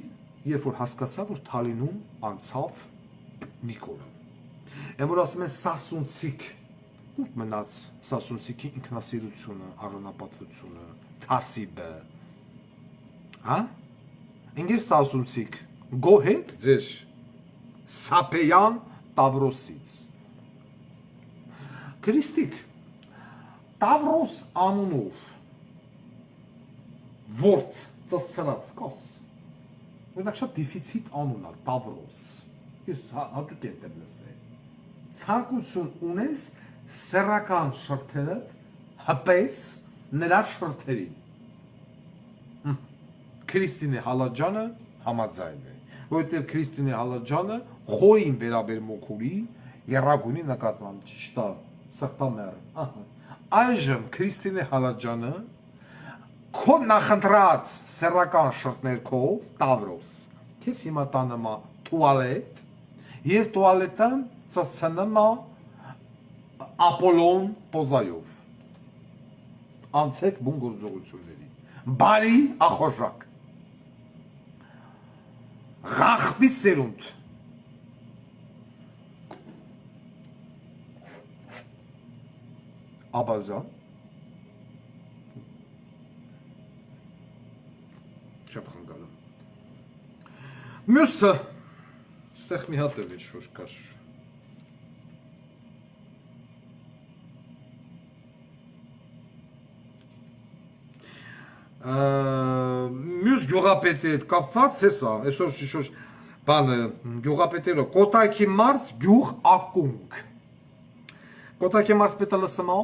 երբ որ հասկացա, որ Թալինում անցավ Նիկոլը։ Այն որ ասում են սասունցիկ, ուր մնաց սասունցիկի ինքնասիրությունը, արժանապատվությունը, թասիբը։ Հա? Ընկեր սասունցիկ, գոհեք ձեր Սապեյան Տավրոսից Քրիստիկ Տավրոս անունով որց ծծրած կոս Դա շատ դիֆիցիտ անուն է Տավրոս Ես հատուկ եմ լսել։ Ցանկություն ունես սեռական շրթերը հպես նրա շրթերին։ Քրիստինե Հալաջյանը համաձայն է, որովհետև Քրիստինե Հալաջյանը խորին վերաբերմունք ունի Եռագույնի նկատմամբ, ճիշտ է, սխտամեռ։ Այժմ Քրիստինե Հալաջյանը քո նախընտրած սեռական շրթներքով Տավրոս, քեզ հիմա տանեմ տուալետ եւ տուալետը ծծցնում Ապոլոն պոզայով։ Անցեք բուն գործողությունների։ Բարի ախորժակ։ Ղախբի սերունդ։ Աբազան։ Չեմ խանգարում։ Մյուսը ստեղ մի հատ էլ ինչ-որ կար։ Մյուս գյուղապետի հետ կապված հեսա, այսօր շիշոր բանը գյուղապետերը Կոտայքի մարզ գյուղ ակունք։ Կոտայքի մարզ պետը լսմա,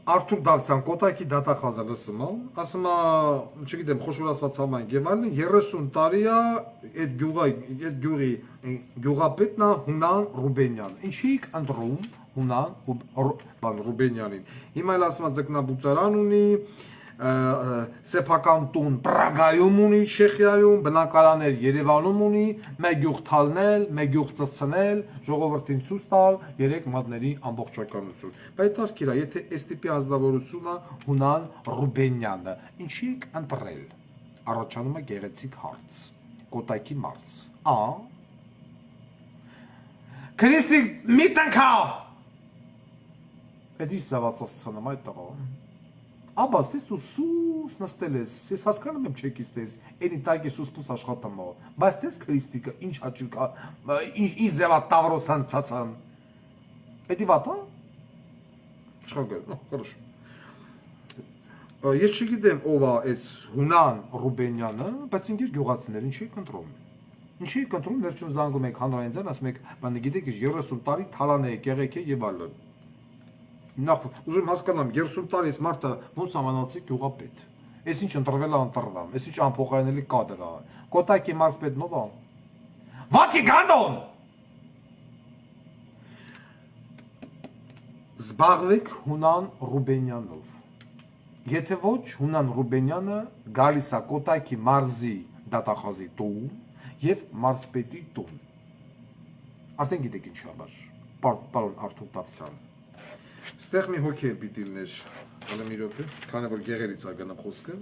Արթուր Դավթյան Կոտայքի դատախազը լսմա, ասմա, չգիտեմ, խոշորացված համայն գևալին, 30 տարի է այդ գյուղի գյուղապետնա Հունան Ռուբենյան, ինչիք ընտրում Հունան Ռուբենյանին, հիմա էլ ասմա ձկնաբուծարան ունի, սեփական տուն Պրագայում ունի, Չեխիայում, բնակարաններ Երևանում ունի, մեկ գյուղ թալնել, մեկ գյուղ ծծցնել, ժողովրդին ցույց տալ, 3 մատների ամբողջականություն։ Բայց տարքիրա, եթե այս տիպի ազնվորությունը Հունան Ռուբենյանը, ինչի՞ք ընտրել։ Առաջանում է գեղեցիկ հարց։ Կոտայքի մարզ։ Քրիստիկ մի տնքա։ Այդ ինչ զավացածցնում այդ տղա։ Աբաս, դες դու սուս նստել ես, ես հասկանում եմ չեկից դες, էնի տակի սուս-պուս աշխատում ո, բայց դες քրիստիկը, ինչ հաճիկ, ինչ ձևա տավրոսան ծացան, էդի վատ, չխագար, хорошо, ես չգիտեմ ով է այս Հունան Ռուբենյանը, բայց ինքեր գյուղացիներ, ինչի եք ընտրում, վերջում զանգում եք հանրային ձեն, ասում եք, բանը գիտեք, 30 տարի թալան է, կեղեք է և այլն։ Նախ ուզում հասկանամ 30 տարի այս մարդը ոնց ամանացի գյուղապետ։ Այս ինչ ընտրվել է ընտրվամ, այս ինչ անփոխարինելի կադր է։ Կոտայքի մարզպետն ով է։ Վատիկանոն։ Զբաղվեք Հունան Ռուբենյանով։ Եթե ոչ, Հունան Ռուբենյանը գալիս է Կոտայքի մարզի դատախազի տուն եւ մարզպետի տուն։ Արդեն գիտեք ինչ համար։ Պարոն Արթուր Դավթյան։ Ստեղ մի հոգի պիտի լիներ, հալը մի րոպե, քանի որ գեղերից է գնա խոսքը։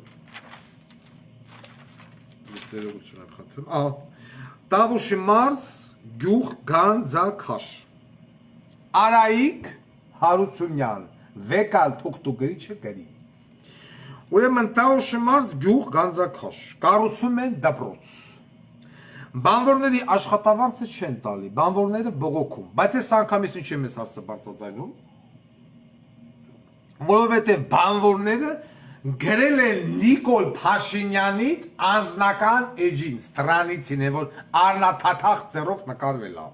Ես ներողություն եմ խնդրում։ Տավուշի մարզ գյուղ Գանձակաշ։ Արայիկ Հարությունյան, վեկալ թուղթուգրիչը գրի։ Ուրեմն Տավուշի մարզ գյուղ Գանձակաշ, կառուցում են դպրոց։ Բանվորների աշխատավարձը չեն տալի, բանվորները բողոքում, բայց այս անգամից ինչ եմ ես հարցը բարձրացնում։ Որովհետև բանվորները գրել են Նիկոլ Փաշինյանի անձնական էջին, ստրանիցին է, որ առնաթաթախ ձեռով նկարվել է։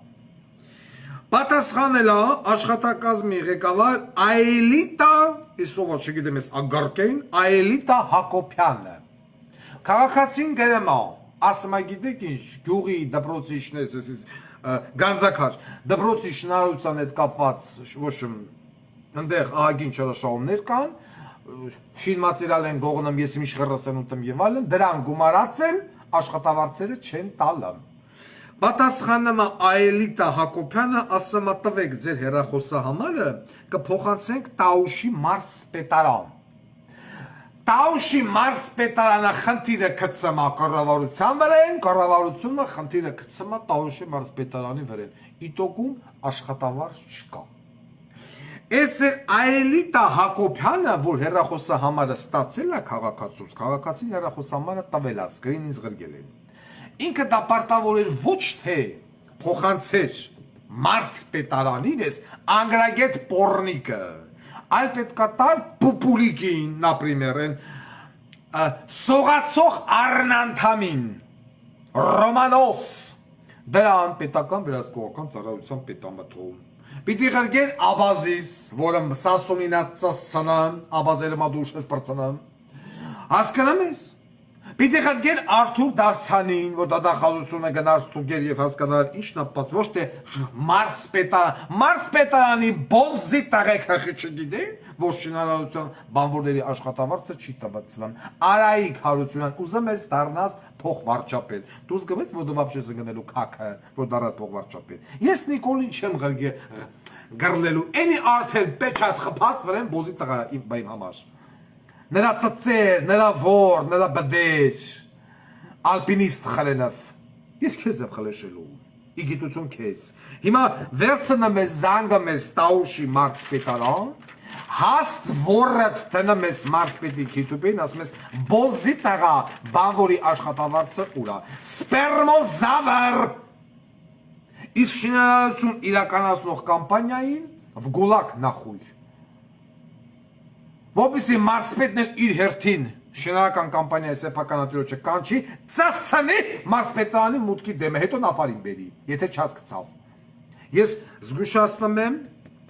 Պատասխանել է աշխատակազմի ղեկավար Այելիտա, իսով չգիտեմ ես ագարկեն, Այելիտա Հակոբյանը։ Քաղաքացին գրում է, ասում է գիտեք ինչ, գյուղի դպրոցի Գանձակաշ, դպրոցի շինարարության հետ կապված ոչ ընդեղ ահագին չարաշահումներ կան, շինմատերիալ են գողնում, ես ինչ խրասեն ուտեմ եւ այլն, դրան գումարած են, աշխատավարձերը չեն տալը։ Պատասխանում է Այելիտա Հակոբյանը, ասում է տվեք ձեր հեռախոսահամարը, կփոխանցենք Տաուշի մարզպետարան։ Տաուշի մարզպետարանը խնդիրը գցում է կառավարության վրան, կառավարությունը խնդիրը գցում է Տաուշի մարզպետարանի վրան։ Իտոկում աշխատավարձ չկա։ Այս Այելիտա Հակոբյանը, որ հեռախոսահամարը ստացել է քաղաքացուց, քաղաքացին հեռախոսահամարը տվել է, սկրինից գրգել են։ Ինքը դա պարտավոր էր ոչ թե փոխանցեր մարզպետարանին ես անգրագետ պորնիկը, այլ պետք է տար պուպուլիկին, например, սողացող առնանդամին, Ռոմանոս դրան պետական վերահսկողական ծառայության պետամթոն պիտի ղրգեր Աբազիս, որը Սասունինացասանան, Աբազերը մադուշ ես պրծանան, հասկանում ես, պիտի ղրգեր Արթուր Դավթյանին, որ դատախազությունը գնար ստուգեր և հասկանար ինչն ապատ, ոչ թե մարսպետարանի բոզի տաղեք հախի չգիտե, որ շինարարության բանվորների աշխատավարձը չի տվացվան, Արայիկ Հարությունյան, ուզում ես դառնաս փոխվարչապետ, դուս գվեց, որ դու վապշես ընգնելու կակը, որ դառնաս փոխվարչապետ, ես Նիկոլին չեմ գրլելու, ենի արդել պեչատ խպած վրեմ բոզի տղա իմ համար, նրա ծծեր, նրա որ, նրա բդեր, ալպինիստ խլենով, ես քեզ եմ խլեշելու, իգիտություն քեզ, հիմա վերցնեմ ես զանգը մեզ տաուշի մարսպետարան, հաստ որըդ տնեմ ես մարսպետի քիտուպին, ասում ես բոզի տղա բանվորի աշխատավարձը ուրա, սպերմոզավր, իսկ շինարարություն իրականացնող կամպանիային վգուլակ նախույր, Որպեսզի մարսպետն էլ իր հերթին շինարարական կամպանիայի սեփականատիրոջը կանչի, ծասանի մարսպետարանի մուտքի դեմը, հետո նավարին բերի, եթե չհասկացավ։ Ես զգուշացնում եմ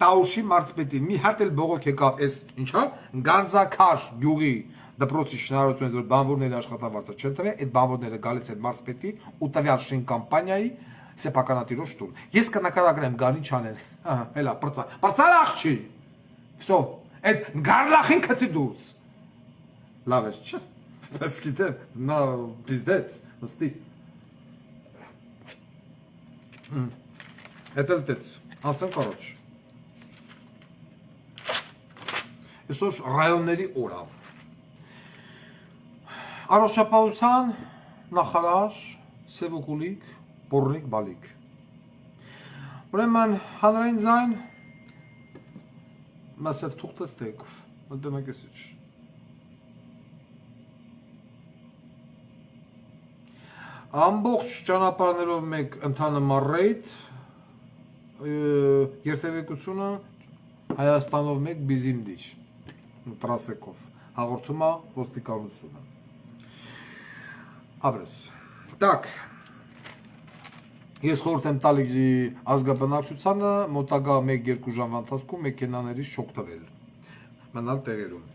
Տաուշի մարսպետին, մի հատ էլ բողոք եկավ էս ինչա, Գանձակար գյուղի դպրոցի շինարարությունից, որ բանվորների աշխատավարձը չեն տվել, այդ բանվորները գալիս են մարսպետի ու տվյալ շին կամպանիայի սեփականատիրոջ տուն։ Ես կնկարագրեմ գարին չանել, հելա, պրծար աղջի, վсё Այդ գարլախին կծի դուրս։ Լավ ես, չէ։ Ես գիտեմ, նա պիզդեց, նստի։ Էդ էլ տեց, անցեմ կարոջ։ Այսօր ռայոնների օրա։ Առողջապահության նախարար Սևոկուլիկ, Պոռնիկ, Բալիկ։ Ուրեմն հանրային ձայն Մասև թուղթս տեկով, մտեմակեսիչ։ Ամբողջ ճանապարհներով մեկ ընթանում առայդ, երթևեկությունը Հայաստանով մեկ բիզիմդիչ, տրասեկով, հաղորդում է ոստիկանությունը։ Ապրես, տակ, Ես խորհուրդ եմ տալի ազգաբնակչությանը մոտակա 1-2 ժամվա ընթացքում մեքենաներից չօգտվել, մնալ տեղերում։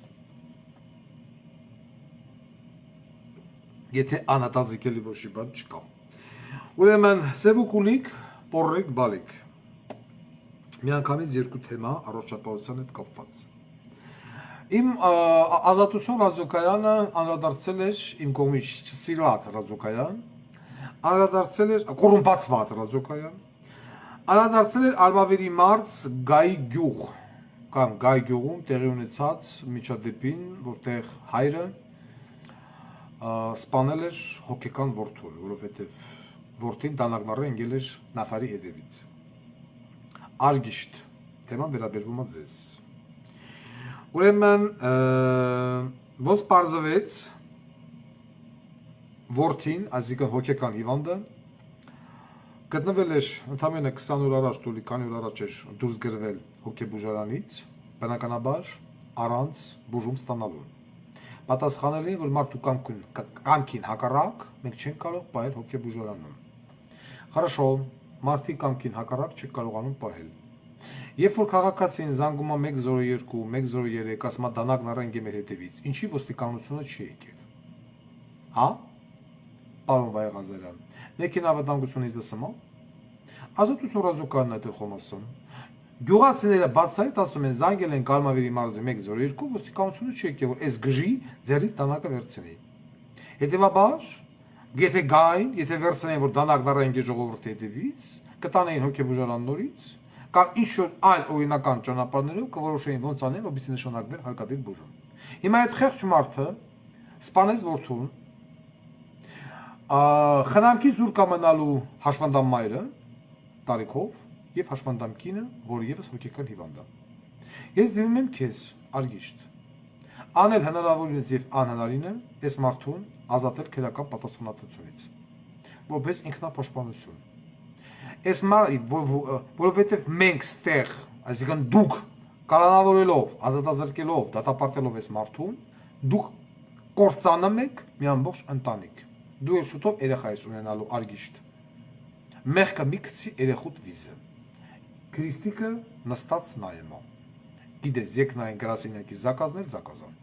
Եթե անհետաձգելի ոչի բան չկա։ Ուրեմն Սևոկուլիկ, Պոռնիկ, Բալիկ։ Միանգամից երկու թեմա առողջապահության հետ կապված։ Իմ Ազատություն ռադիոկայանը անդրադարձել էր իմ կողմից չսիրված ռադիոկայան, անդրադարձել էր կոռումպացված ռադիոկայան, անդրադարձել էր Արմավիրի մարզ Գայի գյուղ կամ Գայ գյուղում տեղի ունեցած միջադեպին, որտեղ հայրը սպանել էր հոգեկան որդուն, որովհետև որդին դանակնառը ընկել էր նավարի հետևից։ Արգիշտ թեման վերաբերվում է ձեզ։ Ուրեմն ոնց պարզվեց որդին, այսինքն հոգեկան հիվանդը, գտնվել էր ընդամենը 20 օր առաջ, տուլի քանի օր առաջ էր դուրս գրվել հոգեբուժարանից, բնականաբար առանց բուժում ստանալու։ Պատասխանել էին, որ մարդու կամքին հակառակ մենք չենք կարող պահել հոգեբուժարանում։ Хорошо, մարդի կամքին հակառակ չեք կարողանում պահել։ Երբ որ քաղաքացին զանգում է 102, 103, ասում է դանակն առ ընկել մեր հետևից, ինչի ոստիկանությունը չի եկել։ Հա? Պարոն Վայեղազարյան, մեքենա վտանգությունից դսում է։ Ազատություն ռադիոկայանն այդ խոմասում։ Գյուղացիները բացահայտ ասում են զանգել են Կարմավիրի մարզի 102, ոստիկանությունը չի եկել, որ այս գժի ձեռից դանակը վերցնի։ Հետևաբար, եթե գային, եթե վերցնեին, որ դանակն առ ընկել ժողովրդի հետևից, կտանեին հոգեբուժարան նորից, կամ ինչ-որ այլ օրինական ճանապարհներով կորոշեին ոնց անեն, որպեսզի նշանակվեր հարկադիր բուժում։ Հիմա այդ խեղճ մարդը սպանեց որդուն, խնամքի զուր կամենալու հաշվանդամ մայրը տարիքով եւ հաշվանդամ կինը, որը եւս հոգեկան հիվանդ է։ Ես դիմում եմ քեզ, Արգիշտ, անել հնարավորինս եւ անհնարինը այս մարդուն ազատել քրեական պատասխանատվությունից, որպես ինքնապաշտպանություն։ Այս որովհետև մենք ստեղ, այսինքն դուք կալանավորելով, ազատազրկելով, դատապարտելով այս մարդուն, դուք կործանում եք մի ամբողջ ընտանիք։ դու էլ շուտով երեխա ես ունենալու արգիշտ։ Մեղքը մի գցի երեխուդ վիզը։ Քրիստիկը նստած նայում է։ Գիտես, եկնային գրասենյակի զակազներ զակազան։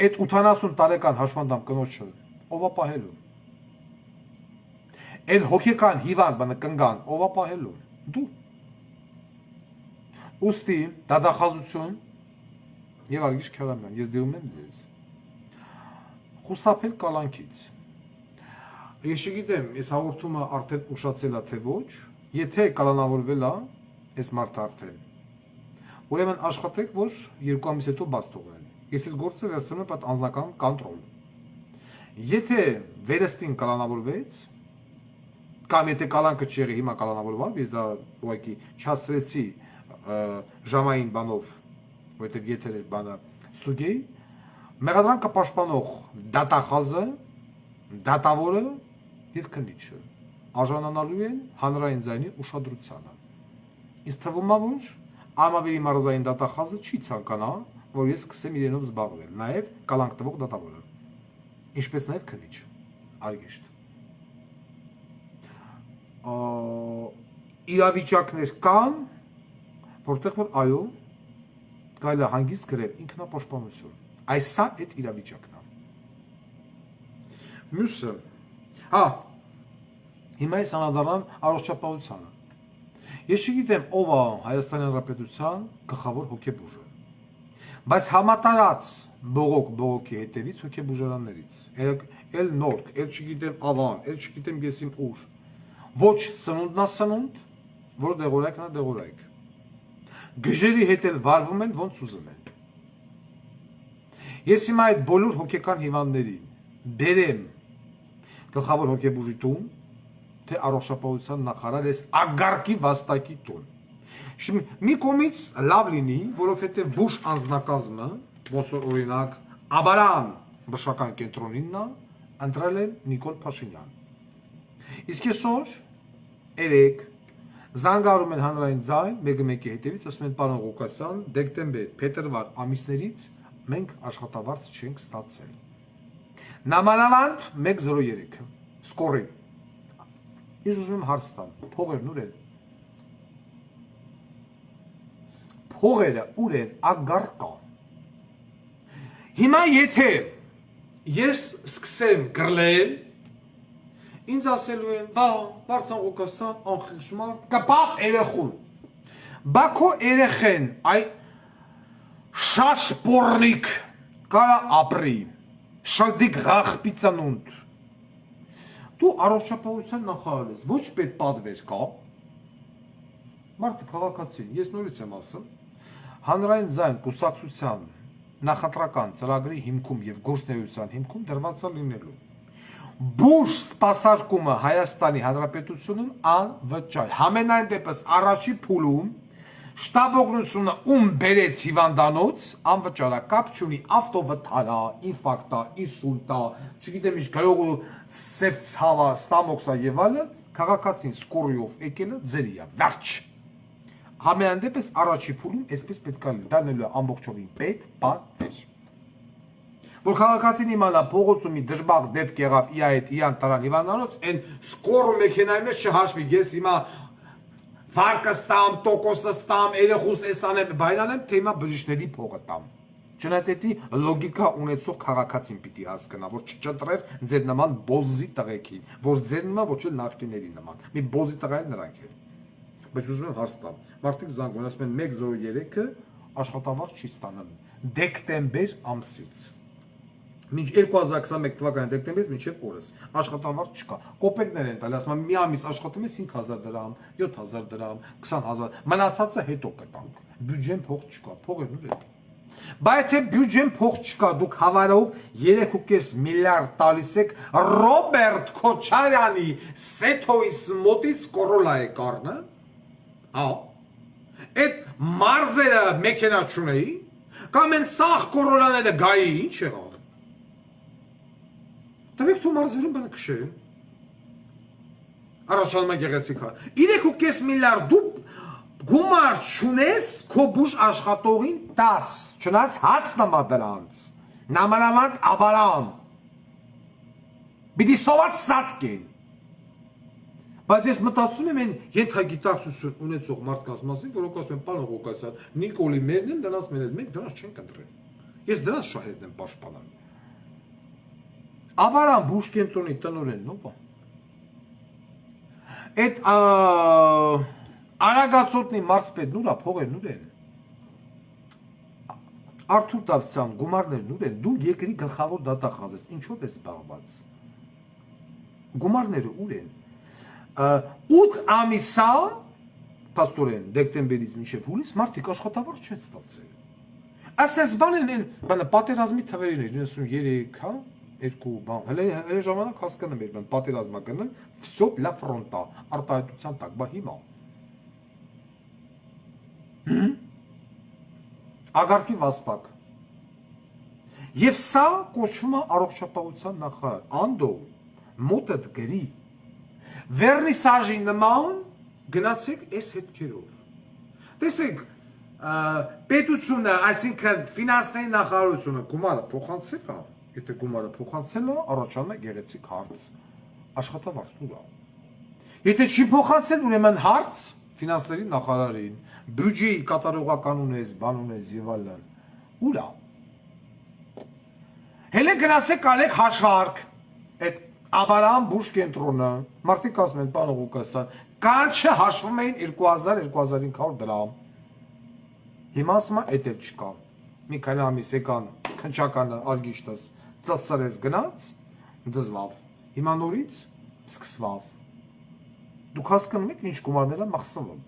Այդ 80 տարեկան հաշվանդամ կնոջը ով է պահելու։ Այդ հոգեկան հիվանդ բանը կնգան ով է պահելու։ Դու։ Ուստի դադախազություն եւ արգիշ քարամյան, ես դիում եմ ձեզ։ Խուսափել կալանքից։ Ես չգիտեմ, այս հաղորդումը արդեն ուշացել է թե ոչ, եթե կալանավորվել է, այս մարդը արդեն։ Ուրեմն աշխատեք, որ 2 ամիս հետո բաց թողնեն։ Ես այս գործը վերցնում եմ այդ անձնական կոնտրոլ։ Եթե վերստին կալանավորվեց, կամ եթե կալանքը չեղի հիմա կալանավորվավ, ես դա ուղղակի չհասցրեցի ժամային բանով, որովհետև եթեր էր բանը ստուդիայի, մեղադրանքը պաշտպանող դատախազը, դատավորը եւ քննիչը արժանանալու են հանրային ձայնի ուշադրությանը։ Ինձ թվում է, որ Ամավերի մարզային դատախազը չի ցանկանա, որ ես սկսեմ իրենով զբաղվել, նաեւ կալանք տվող դատավորը, ինչպես նաեւ քննիչը, արգիշտ։ Իրավիճակներ կան, որտեղ որ այո, կարելի է հանգիստ գրել ինքնապաշտպանություն։ Այսա այդ իրավիճակն է։ Մյուսը, հիմա ես անդրադառնամ առողջապահությանը։ Ես չգիտեմ ով է Հայաստանի Հանրապետության գլխավոր հոգեբուժը, բայց համատարած բողոքի հետևից հոգեբուժարաններից, էլ նորք, էլ չգիտեմ ավան, էլ չգիտեմ ես իմ ուր, ոչ սնունդնա սնունդ, ոչ դեղորայքնա դեղորայք։ Գժերի հետ էլ վարվում են ոնց ուզում են։ Ես հիմա այդ բոլոր հոգեկան հիվանդներին բերեմ գլխավոր հոգեբուժի տուն, թե առողջապահության նախարար ես ագարկի վաստակի տուն։ Մի կողմից լավ լինի, որովհետև բուժ անձնակազմը, ոնց օրինակ Աբարան բժշկական կենտրոնինն է, ընտրել են Նիկոլ Փաշինյան։ Իսկ այսօր երեք զանգարում են հանրային ձայն, մեկը մեկի հետևից, ասում են պարոն Ղուկասյան, դեկտեմբեր, փետրվար ամիսներից մենք աշխատավարձ չենք ստացել։ Նամանավանդ 103 սկորի։ Ես ուզում եմ հարց տամ, փողերն ուր են։ Փողերը ուր են, ագարկա։ Հիմա եթե ես սկսեմ գրել, ինձ ասելու են, բա, Վարդան Ղուկասյան, անխիղճ կպավ երեխուն։ Բա քո երեխեն, այ շաշպորնիկ կարա ապրի, շալդիկ ղախպիցանունդ։ Դու առողջապահության նախարար ես, ոչ պետ պատվեր կա։ Մարդը քաղաքացին, ես նորից եմ ասում, հանրային ձայն կուսակցության նախընտրական ծրագրի հիմքում եւ գործունեության հիմքում դրված է լինելու։ Բուժ սպասարկումը Հայաստանի Հանրապետությունում անվճար։ Համենայն դեպս առաջի փուլում շտաբ օգնությունը ում բերեց հիվանդանոց անվճար է, կապ չունի ավտովթարա, ինֆարկտա, ինսուլտա, չգիտեմ ինչ գրողը սև ցավա, ստամոքսա եւ այլը, քաղաքացին սկորիով եկելը ձերի է, վերջ։ Համենայն դեպս առաջի փուլում այսպես պետք է լինի, դա նելու է ամբողջովին պետ պատվեր։ Որ քաղաքացին իմանա փողոցում մի դժբախտ դեպք եղավ իր այդ իրան տարան հիվանդանոց, այն սկորը մեքենայի մեջ չհաշվի, ես հիմա վարկը ստամ, տոկոսը ստամ, երեխուս էսանեմ, բայնանեմ, թե հիմա բժիշկների փողը տամ։ Չնայած էդի լոգիկա ունեցող քաղաքացին պիտի հասկանա, որ չճտրեր ձեր նման բոզի տղեկին, որ ձեր նման ոչ էլ նախկիների նման։ Մի բոզի տղային նրանք են։ Բայց ուզում եմ հարց տամ։ Մարդիկ զանգում ասում են 103-ը աշխատավարձ չի ստանում դեկտեմբեր ամսից։ Մինչ 2021 թվականի դեկտեմբերից մինչև օրս աշխատավարձ չկա։ Կոպեկներ են տալի, ասում եմ մի ամիս աշխատում ես 5000 դրամ, 7000 դրամ, 20000, մնացածը հետո կտանք։ Բյուջեն փող չկա, փողը նույն է։ Բայց եթե բյուջեն փող չկա, դուք հավարով 3.5 միլիարդ տալիս եք Ռոբերտ Քոչարյանի Սեթոյիս մոտից Կորոլա է կառնը։ Այդ մարզերը մեքենա չունեի, կամ են սաղ Կորոլաները գայի, ինչ եղավ։ Տվեք դու մարզերում բանը քշեն։ Առաջանում է գեղեցիկ հա։ 3.5 միլիարդ դու գումար չունես քո բուժ աշխատողին 10, չնայած հասնամա դրանց։ Նամանավանդ Աբարան։ Պիտի սոված սատկեն։ Բայց ես մտածում եմ այն ենթագիտակցություն ունեցող մարդկանց մասին, որոնք ասում են, պարոն Ղուկասյան, Նիկոլի մերն են, դրանց մերն են, մենք դրանց չենք ընտրել։ Ես դրանց շահերն եմ պաշտպանում։ Աբարան Բուշկենտրոնի տնօրենն ով է։ Այդ Արագածոտնի մարզպետն ուր է, փողերն ուր են։ Արթուր Դավթյան գումարներն ուր են, դու երկրի գլխավոր դատախազ ես, ինչով ես զբաղված։ Գումարները ուր են։ 8 ամիսա պաստորեն դեկտեմբերից մինչև հուլիս մարդիկ աշխատավարձ չեն ստացել։ Ասես բան են պատերազմի թվերին էր 93, հա, 2 բան։ Հələ ժամանակ հասկանում էր, պատերազմականն всё la fronta արտահայտության տակ, բա հիմա։ Ագարքի վաստակ։ Եվ սա կոչվում է առողջապահության նախարար։ Անդո, մոտդ գրի։ Վերնիսաժի նման գնացեք այս հետքերով։ Տեսեք, պետությունը, այսինքն ֆինանսների նախարարությունը գումարը փոխանցել է, եթե գումարը փոխանցել է, առաջանում է գեղեցիկ հարց։ Աշխատավարձ ուր է։ Եթե չի փոխանցել, ուրեմն հարց ֆինանսների նախարարին, բյուջեի կատարողական ունես, բան ունես եւ այլն։ Ուր է։ Հələ գնացեք արեք հաշվարկ։ Այդ Աբարան Բուշկենտրոնը, մարդիկ ասում են, պարոն Ղուկասյան, կանչը հաշվում էին 2000-2500 դրամ։ Հիմա ասում է, էդ էլ չկա։ Մի քանի ամիս եկան քնչականը արգիշտս ծծրեց գնաց, դզվավ։ Հիմա նորից սկսվավ։ Դուք հասկանում եք ինչ գումարներ են մախսվում։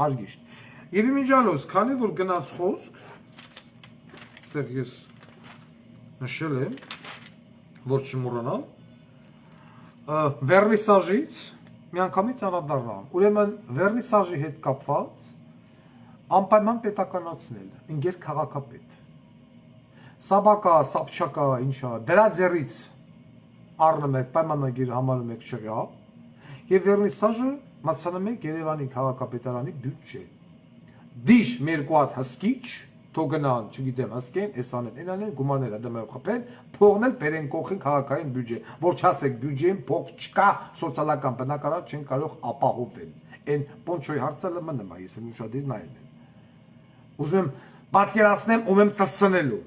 Արգիշտ։ Եվ իմիջիալոց, քանի որ գնաց խոսք, այստեղ ես նշել եմ, որ չմոռանամ, վերնիսաժից միանգամից անդրադառնամ։ Ուրեմն վերնիսաժի հետ կապված անպայման պետականացնել, ընկեր քաղաքապետ։ Սաբակա, Սապչակա, ինչա, դրա ձեռից առնում եք, պայմանագիր համարում եք չեղյա, եւ վերնիսաժը մացանում եք Երևանի քաղաքապետարանի բյուջե։ Դիշ մերկու հատ հսկիչ, թողնան, չգիտեմ, հսկեն, էսանեն, այնանեն գումարները դեմով խփեն, փողն էլ բերեն կողքին քաղաքային բյուջե, որ չասեք բյուջեին փող չկա, սոցիալական բնակարան չեն կարող ապահովել։ Այն Պոնչոյի հարցը մնում է, ես եմ ուշադիր նայել եմ։ Ուզում եմ պատկերացնեմ, ում եմ ծծնելու։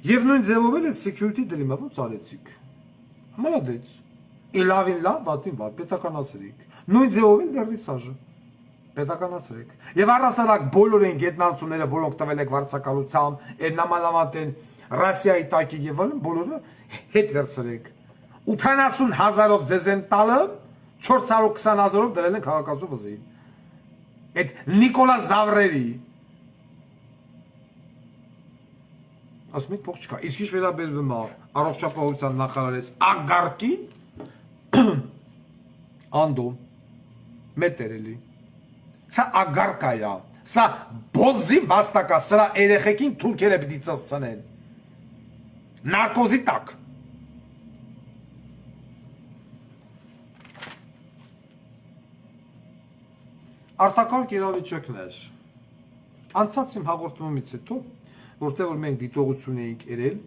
Եվ նույն ձևով էլ այդ security դրիմը ոնց արեցիք։ Մալադեց։ Իլավին լավ, վատին վատ, պետականացրիք։ Նույն ձևով էլ վերնիսաժը։ Պետականացրեք։ Եվ առասարակ բոլոր այն գետնանցումները, որոնք տվել եք վարձակալությամբ, այդ նամանավանդ են Ռասիայի տակի եւ այլն, բոլորը հետ վերցրեք։ 80,000-ով ձեզ են տալը, 420,000-ով դրել են քաղաքացու վզին։ Այդ Նիկոլա Զավրերի ասում եք փող չկա։ Իսկ ինչ վերաբերվում է առողջապահության նախարարես Ագարկին Անդո մետերելի Սա ագարկա է, սա բոզի վաստակա, սրա երեխեքին թուրքերը պիտի ծծծնեն, նարկոզի տակ։ Արտակարգ իրավիճակներ, անցած իմ հաղորդումից հետո, որտեղ որ մենք դիտողություն էինք երել,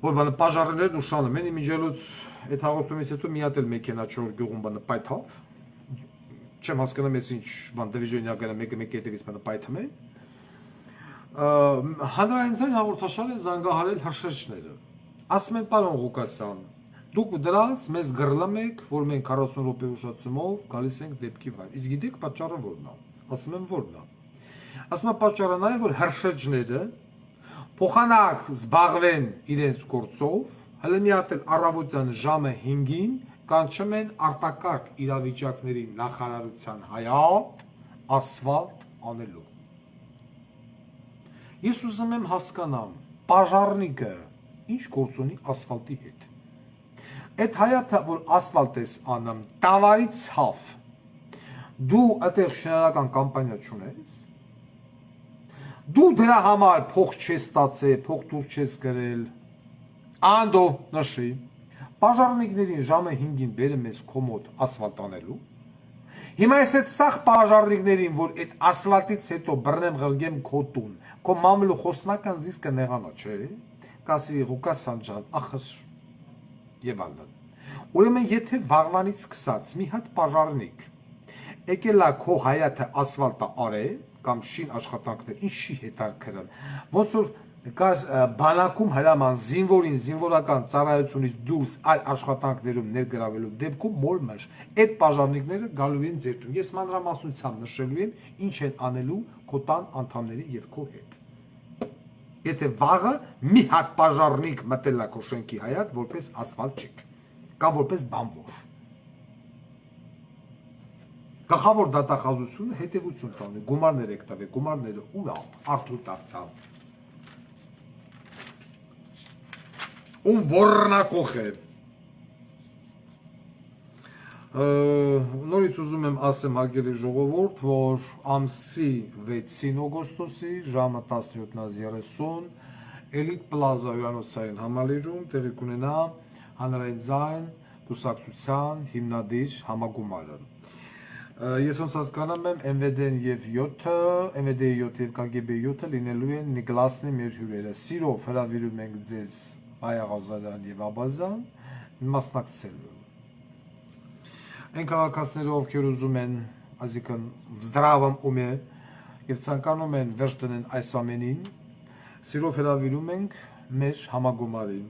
որ բանը պաժարներն ուշանում են, իմիջիալոց այդ հաղորդումից հետո մի հատ էլ մեքենա 4 գյուղում բանը պայթավ, չեմ հասկանում ես ինչ բան դիվիժնիականը մեկ հետևից բանը պայթում են, հանրայինության հաղորդաշարը զանգահարել հրշեջները, ասում են պարոն Ղուկասյան, դուք դրանց մեզ գրլում եք, որ մենք 40 րոպե ուշացումով գալիս ենք դեպքի վայր, իսկ գիտեք պատճառը որն է, ասում եմ որն է, ասում եմ պատճառը նա է, որ հրշեջները փոխանակ զբաղվեն իրենց գործով, հələ մի հատ էլ առավոտյան ժամը 5-ին կանչում են արտակարգ իրավիճակների նախարարության հայատ ասֆալտ անելու։ Ես ուզում եմ հասկանամ, պաժարնիկը ինչ գործ ունի ասֆալտի հետ։ Այդ հայատը, որ ասֆալտ ես անում, տավարի ցավ, դու այդեղ շինարարական կամպանիա չունես, դու դրա համար փող չես ստացել, փող դուր չես գրել, անդո նշի, պաժարնիկներին ժամը 5-ին բերում ես քո մոտ ասֆալտ անելու, հիմա ես այդ սաղ պաժարնիկներին, որ այդ ասֆալտից հետո բռնեմ ղրգեմ քո տուն, քո մամլու խոսնական զիսկը նեղանա, չէ, կասի Ղուկասյան ջան, ախր եւ այլն։ Ուրեմն եթե վաղվանից սկսած մի հատ բաժարնիկ եկելա քո հայաթը ասֆալտը արե կամ շին աշխատանքներ ինչի հետարքրել ոնց որ կար բանակում հրաման զինվորին զինվորական ծառայությունից դուրս այլ աշխատանքներում ներգրավելու դեպքում մորմաշ այդ բաժարնիկները գալու են ձեր տուն ես մանրամասնությամբ նշելու եմ ինչ են անելու քո տան անդամների եւ քո հետ եթե վաղը մի հատ բաժարնիկ մտելա քո շենքի հայաթ որպես ասֆալտչիկ կամ որպես բանվոր գլխավոր դատախազությունը հետևություն տանի գումարներ եք տվել գումարները ուր արդյունք դարձան un vornakող է նորից ուզում եմ ասեմ հարգելի ժողովուրդ որ ամսի 6-ին օգոստոսի ժամը 17:30 Elite Plaza հյուրանոցային համալիրում տեղի կունենա հանրային ձայն կուսակցության հիմնադիր համագումարը ես ոնց հասկանում եմ MVD-ն եւ 7-ը MVD-ի 7-ը եւ KGB-ի 7-ը լինելու են Նիկլասնի մեր հյուրերը սիրով հրավիրում ենք ձեզ Այաղազարյան եւ Աբազյան մասնակցելու Այն քաղաքացիները ովքեր ուզում են այսինքն в здравом уме եւ ցանկանում են վերջ դնել այս ամենին սիրով հրավիրում ենք մեր համագումարին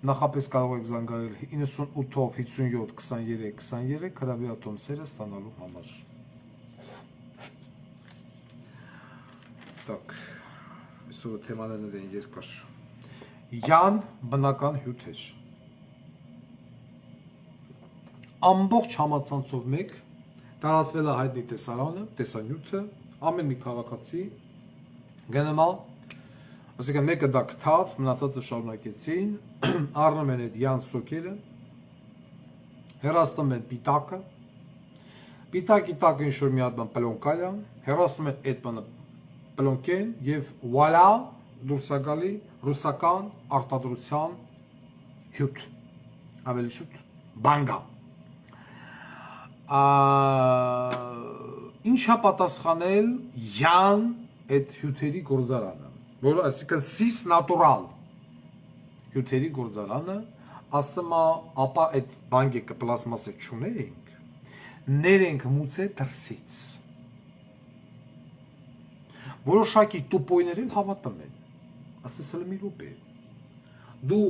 նախապես կարող եք զանգարել 98-ով 57 23 23 հրավիրատոմսերը ստանալու համար Так այսօր թեմաներն են երկար Յան բնական հյութեր ամբողջ համացանցով մեկ տարածվել է հայտնի տեսարանը, տեսանյութը, ամեն մի քաղաքացի գնամա, ասիկա մեկը դա կթավ, մնացածը շարունակեցին, առնում են այդ յան սոկերը, հեռացնում են պիտակը, պիտակի տակը ինչ-որ մի հատ բան պլոնկա է, հեռացնում են այդ բանը պլոնկեն և վալա դուրսագալի ռուսական արտադրության հյութ, ավելի շուտ, բանգա Ինչա պատասխանել յան այդ հյութերի գործարանը, որը այսինքն սիս նատուրալ հյութերի գործարանը, ասում է, ապա այդ բանգեկը պլասմասը չունենք, ներենք մուծե դրսից։ Որոշակի տուպոյներին հավատում են, ասես հլը մի ռուպ է, դու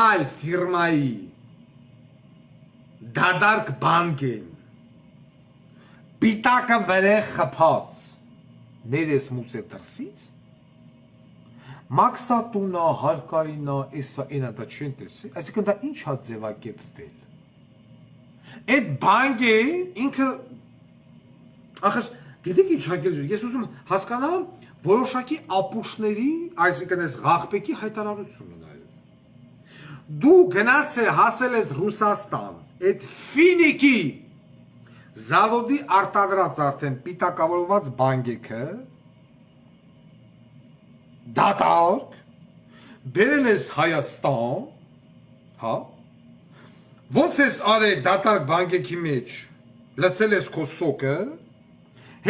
այլ ֆիրմայի դադարկ բանկ են, պիտակը վրե խպած, ներես մուծե դրսից, մաքսատունա, հարկայինա, էսա, ենա դա չեն տեսել, այսինքն դա ինչ հա ձևակերպվել։ Այդ բանկեն ինքը, ախր, գիտեք ինչ հակել ժուր, ես ուզում հասկանամ որոշակի ապուշների, այսինքն ես ғաղպեկի հայտարարությունը նաև։ Դու գնաց է հասել ես Ռուսաստան, այդ ֆինիկի զավոդի արտադրած արդեն պիտակավորված բանգեքը, դատարկ, բերել ես Հայաստան, հա, ոնց ես արել դատարկ բանգեքի մեջ, լցել ես քո սոկը,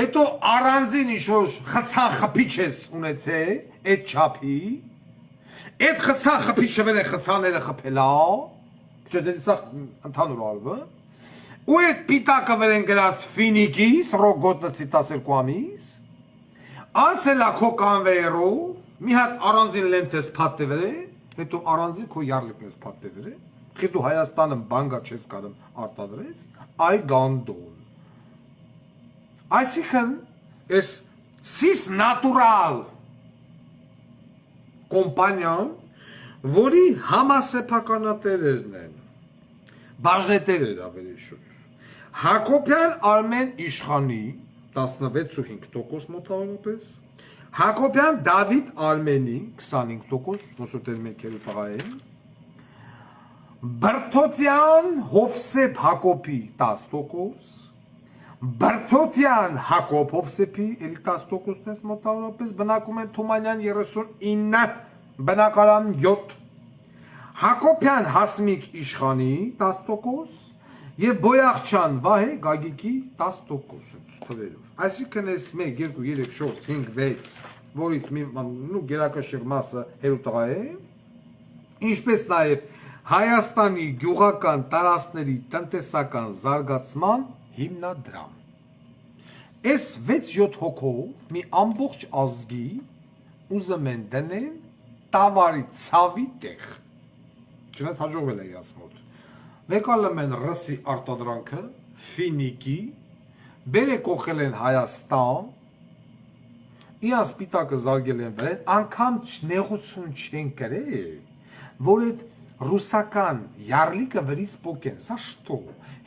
հետո առանձին ինչ-որ խցան խփիչ ես ունեցել, այդ չափի, այդ խցան խփիչը վեր է խցաները խփելա, չէ դե սա ընդհանուր արվը, ու այդ պիտակը վեր են գրած ֆինիկի, սրոկ գոտնցի 12 ամիս, անցել է քո կանվեյերով, մի հատ առանձին լենտ ես փաթեվել է, հետո առանձին քո յարլիկն ես փաթեվել է, խի դու Հայաստանը բանգա չես կարում արտադրես, այ գանդոն։ Այսինքն, այս սիս նատուրալ կոմպանիան, որի համասեփականատերերն են, բաժնետերեր ավելի շուտ, Հակոբյան Արմեն Իշխանի 16.5% մոտավորապես, Հակոբյան Դավիթ Արմենի 25%, ոնց որ դեր մենք երու տղա են, Բրթոցյան Հովսեփ Հակոբի 10%, Բրթոցյան Հակոբ Հովսեփի 10% ես մոտավորապես, բնակում են Թումանյան 39, բնակարան 7, Հակոբյան Հասմիկ Իշխանի 10% և Բոյախչյան Վահե Գագիկի 10% թվերով։ Այսինքն ես 1, 2, 3, 4, 5, 6, որից գերակշիռ մասը հերու տղա է, ինչպես նաև Հայաստանի գյուղական տարածքների տնտեսական զարգացման հիմնադրամ։ Այս 6-7 հոգով մի ամբողջ ազգի ուզում են դնեն տավարի ցավի տեղ։ Չնայած հաջողվել է իրաց մոտ։ Վեկալում են ռսի արտադրանքը, ֆինիկի, բերե կողել են Հայաստան, իրաց պիտակը զարգել են վրեն, անգամ նեղություն չեն կրել, որ այդ ռուսական յարլիկը վրից պոկեն, սա շտո,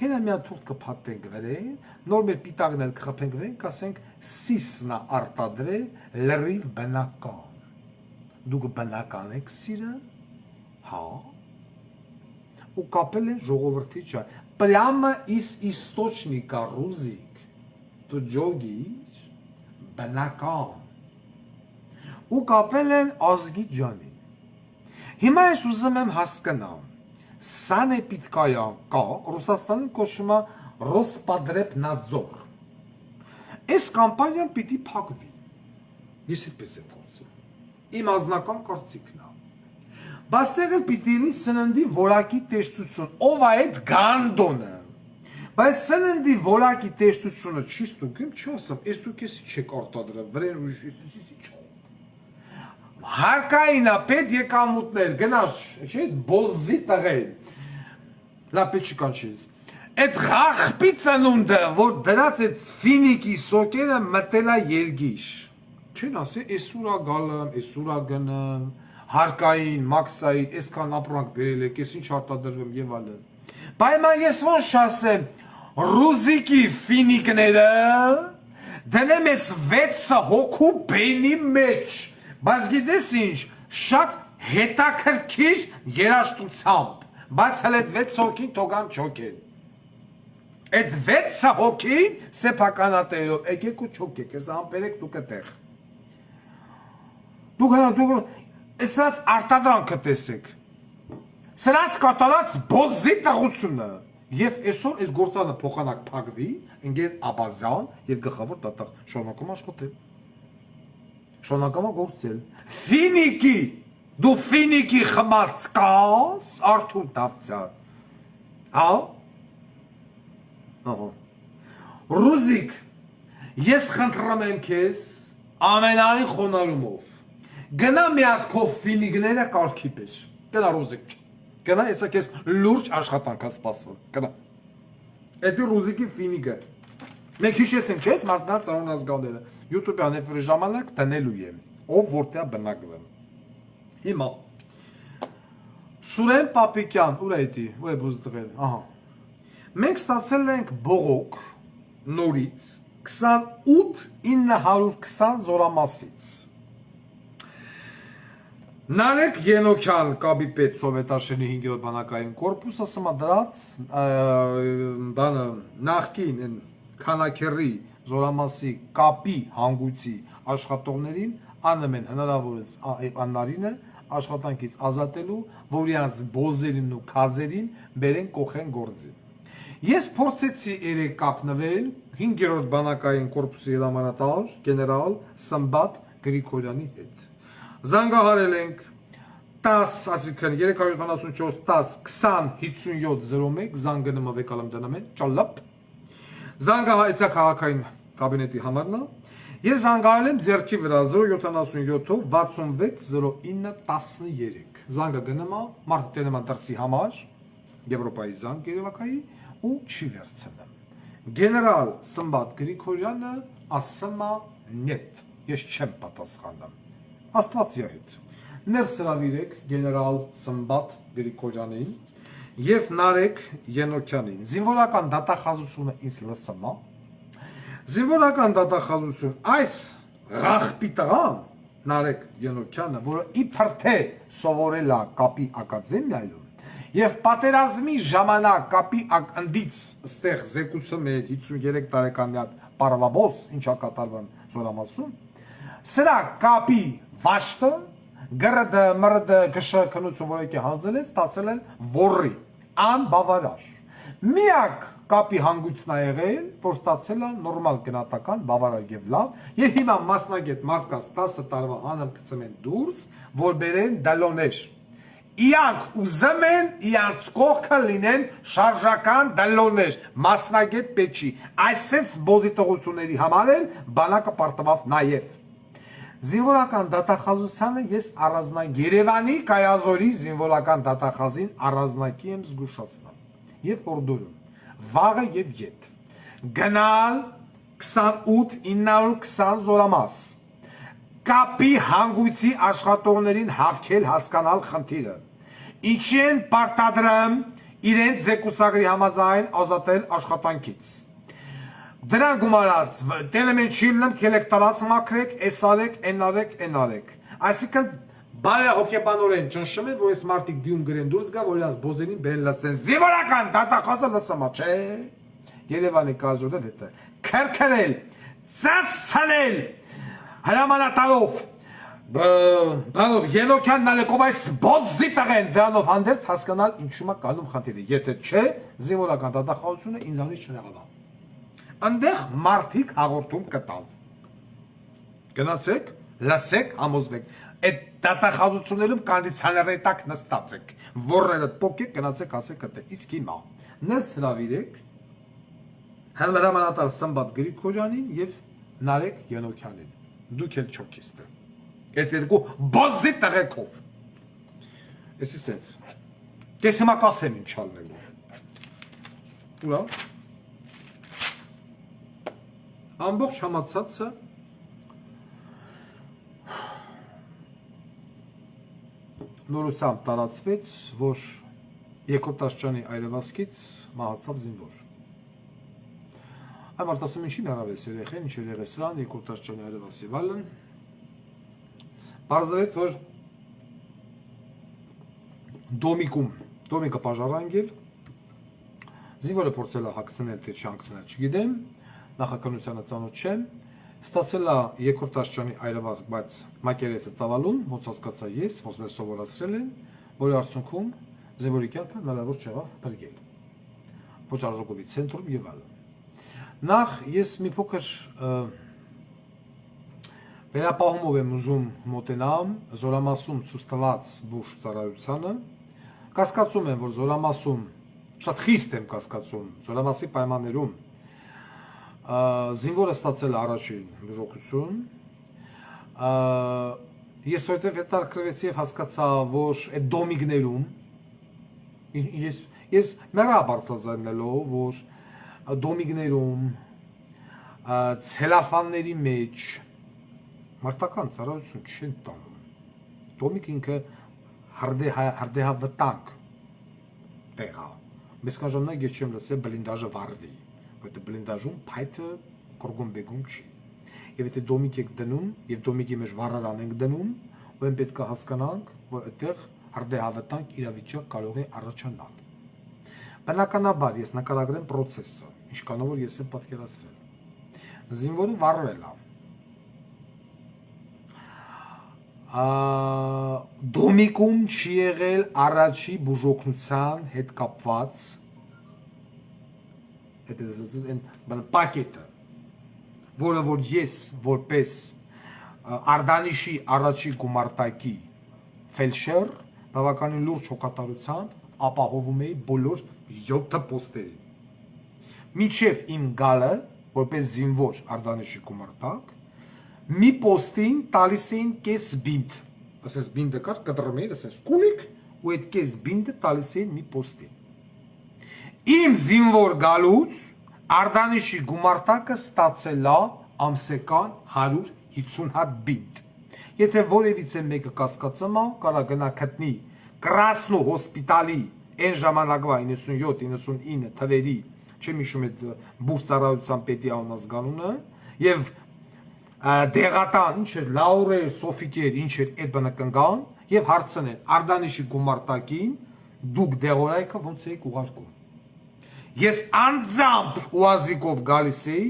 հենա միա թուրդ կպատենք վրեն, նոր մեր պիտակն էլ կխպենք վրեն, կասենք սիսնա արտադրե լրիվ բնական, դուք բնական եք սիրը, հա, ու կապել են ժողովրդի ճա, պլյամը իս իստոչնիկա ռուզիկ, դու ջոգիչ, բնական, ու կապել են ազգի ջանին, հիմա ես ուզում եմ հասկանամ, սան է պիտկայա կա, Ռուսաստանին կոչվում է Ռոսպադրեպնաձոր, այս կամպանիան պիտի փակվի, ես այդպես եմ կարծում, իմ անձնական կարծիքն է, բայց տեղը պիտի լինի սննդի որակի տեսչություն, ով է այդ գանդոնը, բայց սննդի որակի տեսչությունը չի ստուգեմ, չի ասեմ, ես դուք եսի չեք արտադրել, վրեն ուրիշ եսի չո Հարկային ապետ եկամուտներ, գնաց, չէ, բոզի տղեն, լապետ չկանչես, այդ խաղպի ծնունդը, որ դրած այդ ֆինիկի սոկերը մտելա երգիշ, չեն ասի, էսուրա գալեմ, էսուրա գնեմ, հարկային, մաքսային, այսքան ապրանք բերել եք, ես ինչ արտադրվեմ և ալեմ, բայմա ես ոնց շասեմ, ռուզիկի ֆինիկները, դնեմ ես 6 հոգու բենի մեջ, բայց գիտես ինչ, շատ հետաքրքիր երաժշտությամբ, բայց հəl այդ 6 հոգին թողան չոքեն, այդ 6 հոգին սեփականատերով, եկեք ու չոքեք, ես ամպերեք դուք այդտեղ, դուք սրանց արտադրանքը տեսեք, սրանց կատարած բոզի տղությունը, և այսօր այս գործանը փոխանակ փակվի, ընկեր Աբազյան և գլխավոր դատախ շարունակում աշխատել, շարունակում գործել, ֆինիկի, դու ֆինիկի խմած կաս, Արթուր Դավթյան, հա, ռուզիկ, ես խնդրում եմ քեզ ամենային խոնարհումով, գնա մի հատ քո ֆինիկները կարգի պես, գնա ռուզիկ, գնա եսա քեզ լուրջ աշխատանք սպասվում, գնա, էդի ռուզիկի ֆինիկը, մենք հիշեցինք չես մարդկանց անուն ազգանները, YouTube-յան էվրի ժամանակ տնելու եմ, ով որտեղ բնակվեմ, հիմա, Սուրեն Պապիկյան, ուր է էդի, ուր է բուզ դղել, ահա, մենք ստացել ենք բողոք նորից 28,920 զորամասից, Նարեկ Ենոքյան կաբի պետ սովետաշենի 5-րդ բանակային կորպուսը սմադրած նախկին քանակերի զորամասի կապի հանգույցի աշխատողներին անում են հնարավորից աննարինը աշխատանքից ազատելու, որ իրանց բոզերին ու քազերին բերեն կողեն գործին։ Ես փորձեցի երեք կապնվել 5-րդ բանակային կորպուսի հրամանատար գեներալ Սմբատ Գրիգորյանի հետ։ Զանգահարել ենք 10, այսինքն 374 10 20 5701 զանգնումը վեկալեմ դնում են, ճալապ։ Զանգահայցա քաղաքային կաբինետի համարն է, եւ զանգահարել եմ ձեռքի վրա 077-ով 660913։ Զանգը գնում է մարդը տենում է դրսի համար, Եվրոպայի զանգ երևակայի ու չի վերցնում։ Գեներալ Սմբատ Գրիգորյանը ասում է նետ, ես չեմ պատասխանում։ Աստվածի հետ։ Ներս հրավիրեք գեներալ Սմբատ Գրիգորյանին և Նարեկ Ենոքյանին։ Զինվորական դատախազությունը ինձ լսում է։ Զինվորական դատախազություն այս ղախպի տղան Նարեկ Ենոքյանը, որը իբր թե սովորել է կապի ակադեմիայում և պատերազմի ժամանակ կապի ակնդից ստեղ զեկուցում է 53 տարեկան մի հատ պարվաբոս, ինչա կատարվում զորամասում, սրա կապի վաշտը, գրդը, մրդը, գշը, քնություն, որ եկի հանձնել են, ստացել են ոռի, անբավարար։ Միակ կապի հանգույցն է եղել, որ ստացել է նորմալ գնահատական, բավարար և լավ, և հիմա մասնագետ մարդկանց 10 տարվա անընդգծում են դուրս, որ բերեն դալոներ։ իրանք ուզում են իրանց կողքը լինեն շարժական դալլորներ, մասնագետ պետք չի, այսպես բոզիտողությունների համար էլ բանակը պարտվավ նաև։ Զինվորական դատախազությանը ես Երևանի Կայազորի զինվորական դատախազին առանձնակի եմ զգուշացնում եւ օրդորում վաղը եւ ետ գնալ 28-920 զորամաս կապի հանգույցի աշխատողներին հավքել հասկանալ խնդիրը ինչի են պարտադրում իրենց զեկուցագրի համաձայն ազատել աշխատանքից Դրան գումարած, տելեմենչիլնմ կելեկտարած մակրեք, էս արեք, են արեք, են արեք։ Այսինքն բարե հոգեբանորեն ճնշում են, որ այս մարդիկ դյում գրեն դուրս գա, որ իրաց բոզերին բերելած են զինվորական դատախազը լսամա, չէ։ Երևանի կազորել հետը, քրքրել, ծասցնել, հրամանատարով, բանով ենոքյան նալեկով այս բոզի տղեն դրանով հանդերձ հասկանալ ինչու մա կանում խնդիրը, եթե չէ, զինվորական դատախազությունը ինձանից չնեղանա։ Այնտեղ մարդիկ հաղորդում կտան։ Գնացեք, լսեք, համոզվեք։ Այդ դատախազություններում կոնդիցիոների տակ նստած եք, որները փոքեք, գնացեք, ասեք այդտեղ։ Իսկ հիմա ներս հրավիրեք հրամանատար Սմբատ Գրիգորյանին եւ Նարեկ Յանոքյանին։ Դուք էլ չոքիստը։ Այդ երկու բոզի տղեկով։ Էսի սենց։ Դες հիմա կասեմ ինչ ալնելու։ Ուրա Ամբողջ համացածը նորությամբ տարածվեց, որ երկրորդ աստիճանի այրվածքից մահացավ զինվոր։ Այ մարդ ասում ինչի հեռավես երեխեն, ինչ եղել սրան, երկրորդ աստիճանի այրվածքի վալն։ Պարզվեց, որ դոմիկը պաժարանգել, զինվորը փորձել է հագցնել, թե չհագցնել, չգիտեմ։ Նախաքանությանը ծանոթ չեմ, ստացել է երկրորդ աստիճանի այրվածք, բայց մակերեսը ծավալուն, ոնց հասկացա ես, ոնց մեզ սովորացրել են, որի արդյունքում զինվորի կյանքը հնարավոր չեղավ բրգել։ Ոչ արժեքովի ցենտրում եւ այլն։ Նախ ես մի փոքր վերապահումով եմ ուզում մոտենամ զորամասում ցույց տված բուժ ծառայությանը։ Կասկածում եմ, որ զորամասում շատ խիստ եմ կասկածում, զորամասի պայմաններում զինվորը ստացել առաջին բուժօգնություն ես որտեղ հետաքրքրվեցի եւ հասկացա որ այդ դոմիկներում ես մերա բարձրացնելով որ դոմիկներում ցելոֆանների մեջ մարտական ծառայություն չեն տանում դոմիկ ինքը հրդեհավտանգ տեղա մեզ կաժանակ ես չեմ լսել բլինդաժը վառվի Այդ բլինդաժում փայտը կորգոմբեգում չի։ Եվ եթե դոմիկ եք դնում, եւ դոմիկի մեջ վառարան ենք դնում, ու այն պետք է հասկանանք, որ այդտեղ հրդեհավտանգ իրավիճակ կարող է առաջանալ։ Բնականաբար ես նկարագրեմ process-ը, ինչքանով որ ես եմ պատկերացրել։ Զինվորը վառվել է։ Դոմիկում չի եղել առաջի բուժօգնության հետ կապված Այդ պակետը, որը որ ես որպես Արդանիշի առաջի գումարտակի ֆելշեր բավականին լուրջ հոգատարությամբ ապահովում էի բոլոր 7 պոստերին։ Մինչև իմ գալը, որպես զինվոր Արդանիշի գումարտակ, մի պոստին տալիս էին կես բինդ, ասես բինդը կար, կտրում էին, ասես կուլիկ, ու այդ կես բինդը տալիս էին մի պոստին։ Իմ զինվոր գալուց Արդանիշի գումարտակը ստացել է ամսական 150 հատ բինդ։ Եթե որևիցե մեկը կասկածում է, կարա գնա գտնի Կրասնո հոսպիտալի այն ժամանակվա 97-99 թվերի, չեմ հիշում այդ բուրսարայության պետի անազգանունը, եւ դեղատան, ինչ էր Լաուրեր, Սոֆիկեր, ինչ էր այդ բանը կնգան եւ հարցնեն Արդանիշի գումարտակին դուք դեղորայքը ոնց եք ուղարկում։ Ես անձամբ ուազիկով գալիս էի,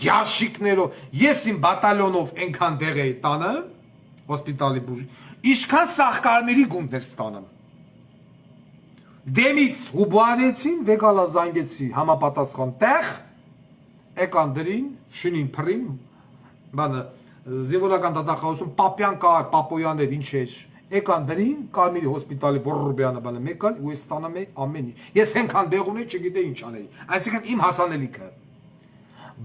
յաշիկներով, ես իմ բատալյոնով ենքան դեղ էի տանը, հոսպիտալի բուժի, իշքան սաղկարմերի գումներ ստանım։ Դեմից հուբարեցին, վեկալա զանգեցի համապատասխան տեղ, եկան դրին, շնին պրին, բանը, զինվորական դատախազություն, պապյան կար, պապոյաներ, ինչ էր, Եկան դրին, Կարմիրի հոսպիտալի Ռոբյանը բանը մեկալ, ու ես ստանում էի ամեն ինչ։ Ես այնքան դեղ ունեի, չգիտեի ինչ անեի։ Այսինքն իմ հասանելիքը։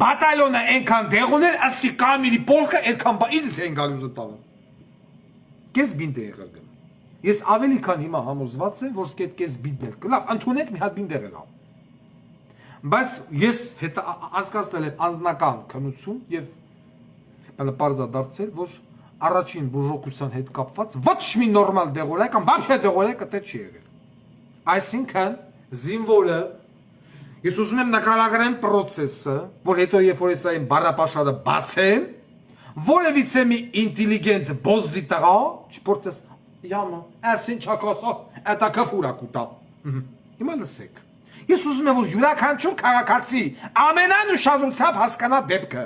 Բատալյոնը այնքան դեղ ուներ, ասկի Կարմիրի պոլկը այդքան բա իզից էին գալի ուզը տալը։ Կես բինտ է եղել գնում։ Ես ավելի քան հիմա համոզված եմ, որ այդ կես բինտն էր։ Լավ, ընդունեք մի հատ բինտ եղել։ Բայց ես հետո անցկացնել եմ անձնական քննություն եւ բանը բարձա դարձել, որ առաջին բուժօգնության հետ կապված ոչ մի նորմալ դեղորայք կամ բաշխե դեղորայք դա չի եղել։ Այսինքն զինվորը ես ուզում եմ նկարագրեմ process-ը, որ հետո երբ որ ես այն բառապաշարը բացեմ, որևիցե մի ինտելիգենտ բոզի տղա, չփորձես յամա, ասին չակասա, դա կֆուրա կուտա։ Հիմա լսեք։ Ես ուզում եմ որ յուրաքանչյուր քաղաքացի ամենանշանությամբ հասկանա դեպքը։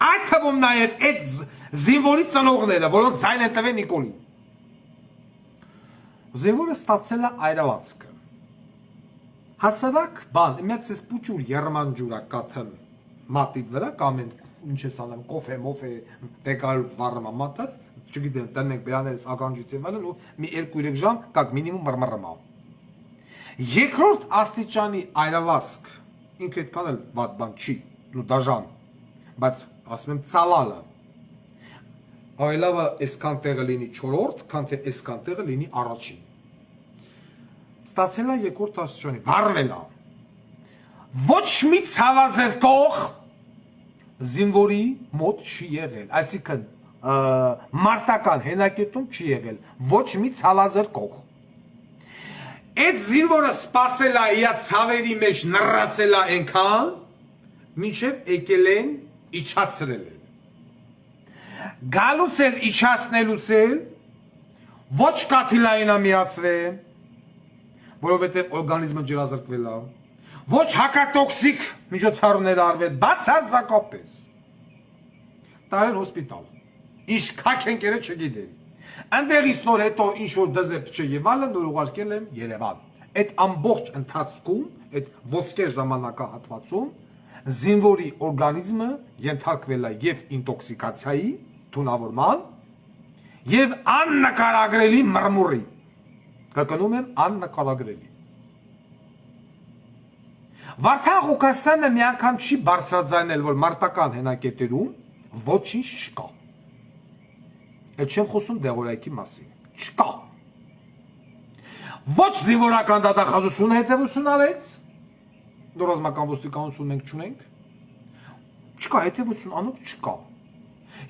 Այդ թվում նաև այդ զինվորի ծնողները, որոնք ձայն են տվել Նիկոլին։ Զինվորը ստացել է այրվածքը։ Հասարակ բան, մեծ էս պուճուր երմանջուրա կաթն մատիտ վրա կամ ինչ ես անում, կոֆե, մոֆե, բեկալ վառմա մատած, չգիտեմ, տնենք բերաներս ականջից եմ ալն ու մի 2-3 ժամ կակ մինիմում մրմռմա։ Երկրորդ աստիճանի այրվածք ինքը այդքան էլ վատ բան չի, նու դաժան, բայց ասում եմ ծալալը։ Ավելավը այսքան տեղը լինի 4-րդ, քան թե այսքան տեղը լինի առաջին։ Ստացել է երկրորդ աստիճանի, վառվել է։ Ոչ մի ցավազրկող զինվորի մոտ չի եղել, այսինքն մարտական հենակետում չի եղել, ոչ մի ցավազրկող։ Այդ զինվորը սպասել է իր ցավերի մեջ նռացել է այնքան, մինչև եկել են իջացրել են։ Գալուց էլ իջացնելուց էլ ոչ կաթիլային է միացվել, որովհետև օրգանիզմը ջրազրկվել է, ոչ հակատոքսիկ միջոցառումներ արվել, բացարձակապես։ Տարել հոսպիտալ, ինչ քաք են կերել չգիտեմ։ Այնտեղից նոր հետո ինչ որ դզեպ չեվալը նոր ուղարկել եմ Երևան։ Այդ ամբողջ ընթացքում, այդ ոսկե ժամանակահատվածում զինվորի օրգանիզմը ենթարկվել է եւ ինտոքսիկացիայի, թունավորման եւ աննկարագրելի մրմուրի։ Կրկնում եմ աննկարագրելի։ Վարդան Ղուկասյանը մի անգամ չի բարձրաձայնել, որ մարտական հենակետերում ոչինչ չկա։ Այդ չեմ խոսում դեղորայքի մասին, չկա։ Ոչ զինվորական դատախազությունը հետևություն արեց, ռազմական ոստիկանություն մենք չունենք, չկա հետևություն անող չկա։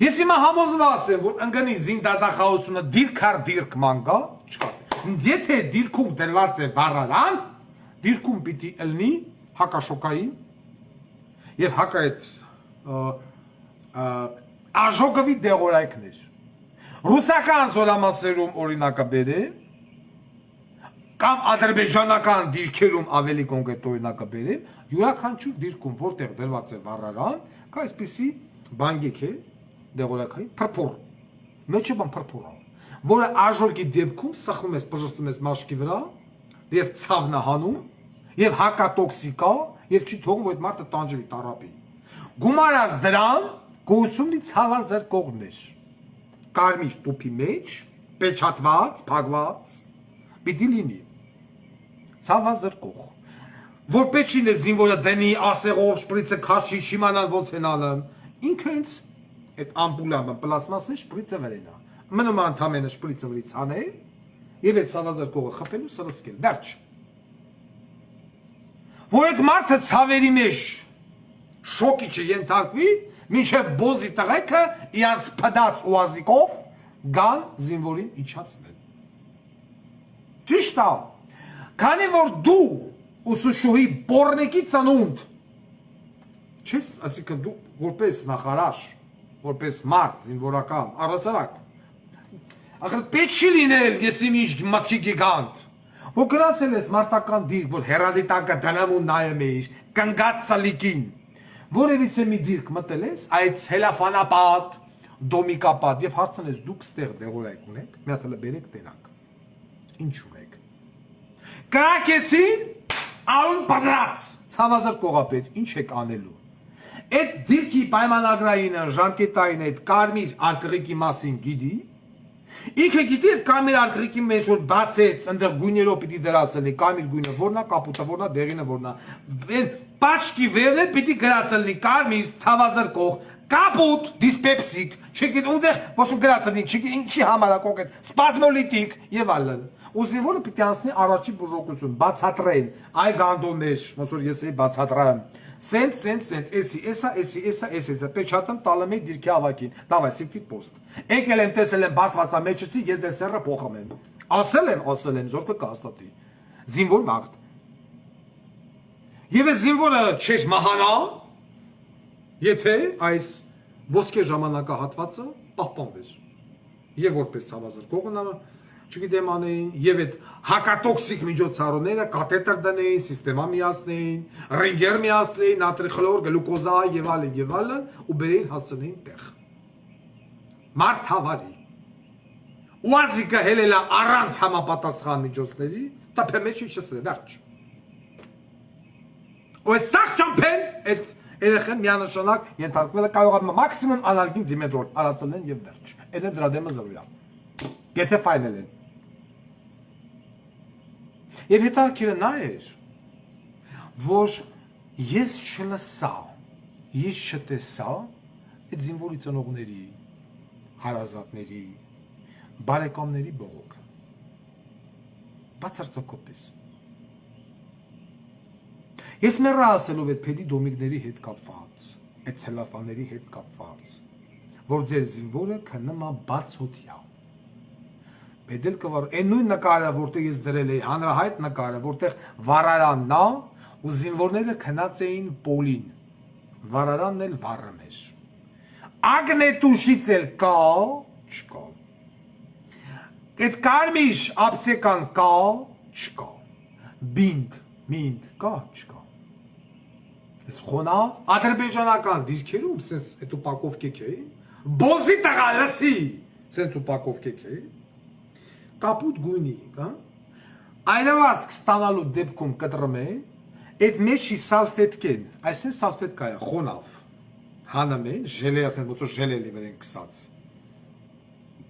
Ես հիմա համոզված եմ, որ ընկնի զին դատախազությունը դիրքար դիրք մանգա, չկա։ Եթե դիրքում դրված է վառարան, դիրքում պիտի ելնի հակաշոկային եւ հակա այդ աժոգովի դեղորայքներ։ Ռուսական զորամասերում օրինակը բերեմ, կամ ադրբեջանական դիրքերում ավելի կոնկրետ օրինակը բերեմ, յուրաքանչյուր դիրքում, որտեղ դրված է վառարան, կա այսպիսի բանգեք է դեղորայքային փրփուր, մեջը բան փրփուր է, որը աժոգի դեպքում սխում ես, բժշտում ես մաշկի վրա, եւ ցավն է հանում, եւ հակատոքսիկա, եւ չի թողում, որ այդ մարդը տանջվի տարապի։ Գումարած դրան գոյությունի ցավազրկողներ։ Կարմիր տուփի մեջ, պեչատված, փակված, պիտի լինի։ Ցավազրկող։ Որպես չի զինվորը դնի ասեղով շպրիցը քաշի, շիմանան ոնց են անում։ Ինքը հենց այդ ամպուլամը պլաստմասի շպրիցը վրենա։ Մնում ընդամենը շպրիցը վրից անել եւ այդ ցավազրկողը խփելու սրսկել։ Վերջ։ Որ այդ մարդը ցավերի մեջ շոկի չենթարկվի, մինչև բոզի տղեկը իրանց պդած ուազիկով գան զինվորին իջացնել։ Ճիշտ է, քանի որ դու ուսուցչուհի բորնեկի ծնունդ չես, այսինքն դու որպես նախարար, որպես մարդ զինվորական, առասարակ, ախր պետք չի լինել ես իմ ինչ մտքի գիգանտ, որ գնացել ես մարտական դիրք, որ հեռադիտակը դնամ ու նայում էիր, կնգած սալիկին, որևիցե մի դիրք մտել ես, այդ ցելոֆանապատ, դոմիկապատ եւ հարցն ես դուք ստեղ դեղորայք ունեք, մի հատ հələ բերեք տենակ։ Ինչ ունեք։ Կրակեցին, արուն պատրած, ցավազրկողապետ, ինչ եք անելու։ Այդ դիրքի պայմանագրայինը, ժամկետային այդ կարմիր արկղիկի մասին գիտի, Ինքը գիտի այդ կարմիր արկղիկի մեջ որ բացեց, այնտեղ գույներով պիտի դրասել, կարմիր գույնը որնա, կապուտը որնա, դեղինը որնա։ Այն պաչկի վերևը պիտի գրածել կարմիր ցավազրկող, կապուտ, դիսպեպսիկ, չգիտի ուտեղ ոչ մի գրածել, չգիտի ինչի համար է կոնկրետ, սպազմոլիտիկ եւ այլն։ Ու զինվորը պիտի անցնի առաջի բուժօգնություն, բացատրեն, այ գանդոններ, ոնց որ ես էի բացատրեմ։ Սենց, էսա, պեչատեմ տալեմ էի դիրքի ավակին, դավայ, սիկտի պոստ։ Եկել եմ, տեսել եմ, բացվածա մեջեցի, ես ձեր սերը փոխում եմ։ Ասել եմ, զորքը կհաստատի։ Զինվոր վաղտ։ Եվ այս զինվորը չէր մահանա, եթե այս ոսկե ժամանակահատվածը պահպանվեր։ Եվ որպես ցավազրկողը չգիտեմ անեին, եւ այդ հակատոքսիկ միջոցառումները կաթետր դնեին, սիստեմա միացնեին, ռենգեր միացնեին, նատրիխլոր, գլուկոզա եւ այլն, ու բերեին հասցնեին տեղ։ Մարդ հավարի։ Ուազիկը հելելա առանց համապատասխան միջոցների, տափե մեջի չսրե, վերջ։ Ու այդ սաղ ճամփեն, այդ երեխեն միանշանակ ենթարկվել է կարող է մաքսիմում անարգին դիմետրոլ արածել են եւ վերջ։ Այն դրա դեմը զրույա։ Եթե ֆայնել են։ Եվ հետաքրքիրը նա էր, որ ես չլսա, ես չտեսա այդ զինվորի ծնողների, հարազատների, բարեկամների բողոքը։ Բացարձակապես։ Ես մեռա ասելով այդ փեդի դոմիկների հետ կապված, այդ ցելոֆանների հետ կապված, որ ձեր զինվորը քննումա բացօթյա։ Պետք է որ այն նույն նկարը, որտեղ ես դրել էի, հանրահայտ նկարը, որտեղ վարարանն է, ու զինվորները քնած էին պոլին։ Վարարանն էլ վառը մեր։ Ագնետուշից էլ կա, չկա։ Այդ կարմիր ապսեկան կա, չկա։ Մինդ կա, չկա։ Ես խոնավ ադրբեջանական դիրքերում սենց այդ ուպակովկեք էի, բոզի տղա լսի, սենց ուպակովկեք էի, կապուտ գույնի, այլևացք ստանալու դեպքում կտրում են, այդ մեջի սալֆետկեն, այսեն սալֆետկա է, խոնավ, հանում են, ժելե ասեն, ոնց որ ժելելի վեր են կսած։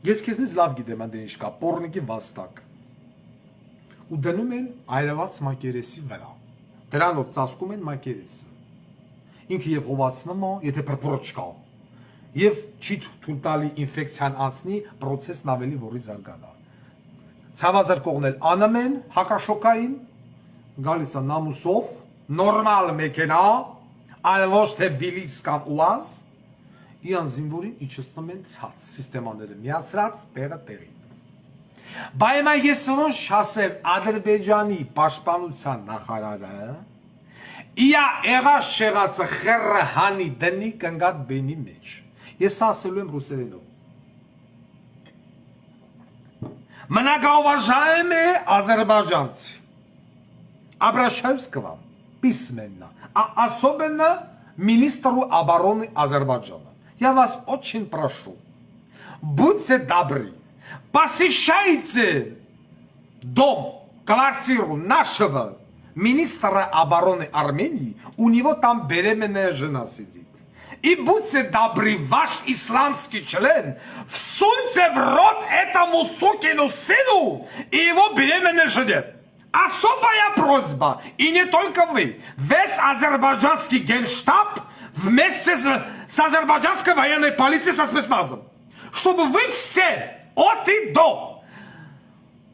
Ես քեզնից լավ գիտեմ անդե ինչ կա, պորնիկի վաստակ։ Ու դնում են այլևաց մակերեսի վրա, դրանով ծածկում են մակերեսը։ Ինքը եւ հովացնում է, եթե պրպորը չկա, եւ չի թույլ տալի ինֆեկցիան անցնի, պրոցեսն ավելի որի զարգանա։ Ցավազրկողն էլ անում են հակաշոկային, գալիս է նամուսով, նորմալ մեքենա, այլ ոչ թե բիլիս կամ ուազ, իրան զինվորին իջեցնում են ցած, սիստեմաները միացրած տեղը տեղին։ Բայց ես ոնց ասեմ, Ադրբեջանի պաշտպանության նախարարը իա եղած շեղածը խեռը հանի դնի կնգատ բենի մեջ։ Ես ասելու եմ ռուսերենով։ Многоуважаемые азербайджанцы, обращаюсь к вам письменно, а особенно министру обороны Азербайджана. Я вас очень прошу, будьте добры, посещайте дом, квартиру нашего министра обороны Армении, у него там беременная жена сидит. И будьте добры, ваш исламский член, всуньте в рот этому сукину сыну и его беременной жене. Особая просьба, и не только вы, весь азербайджанский генштаб вместе с азербайджанской военной полицией со спецназом, чтобы вы все от и до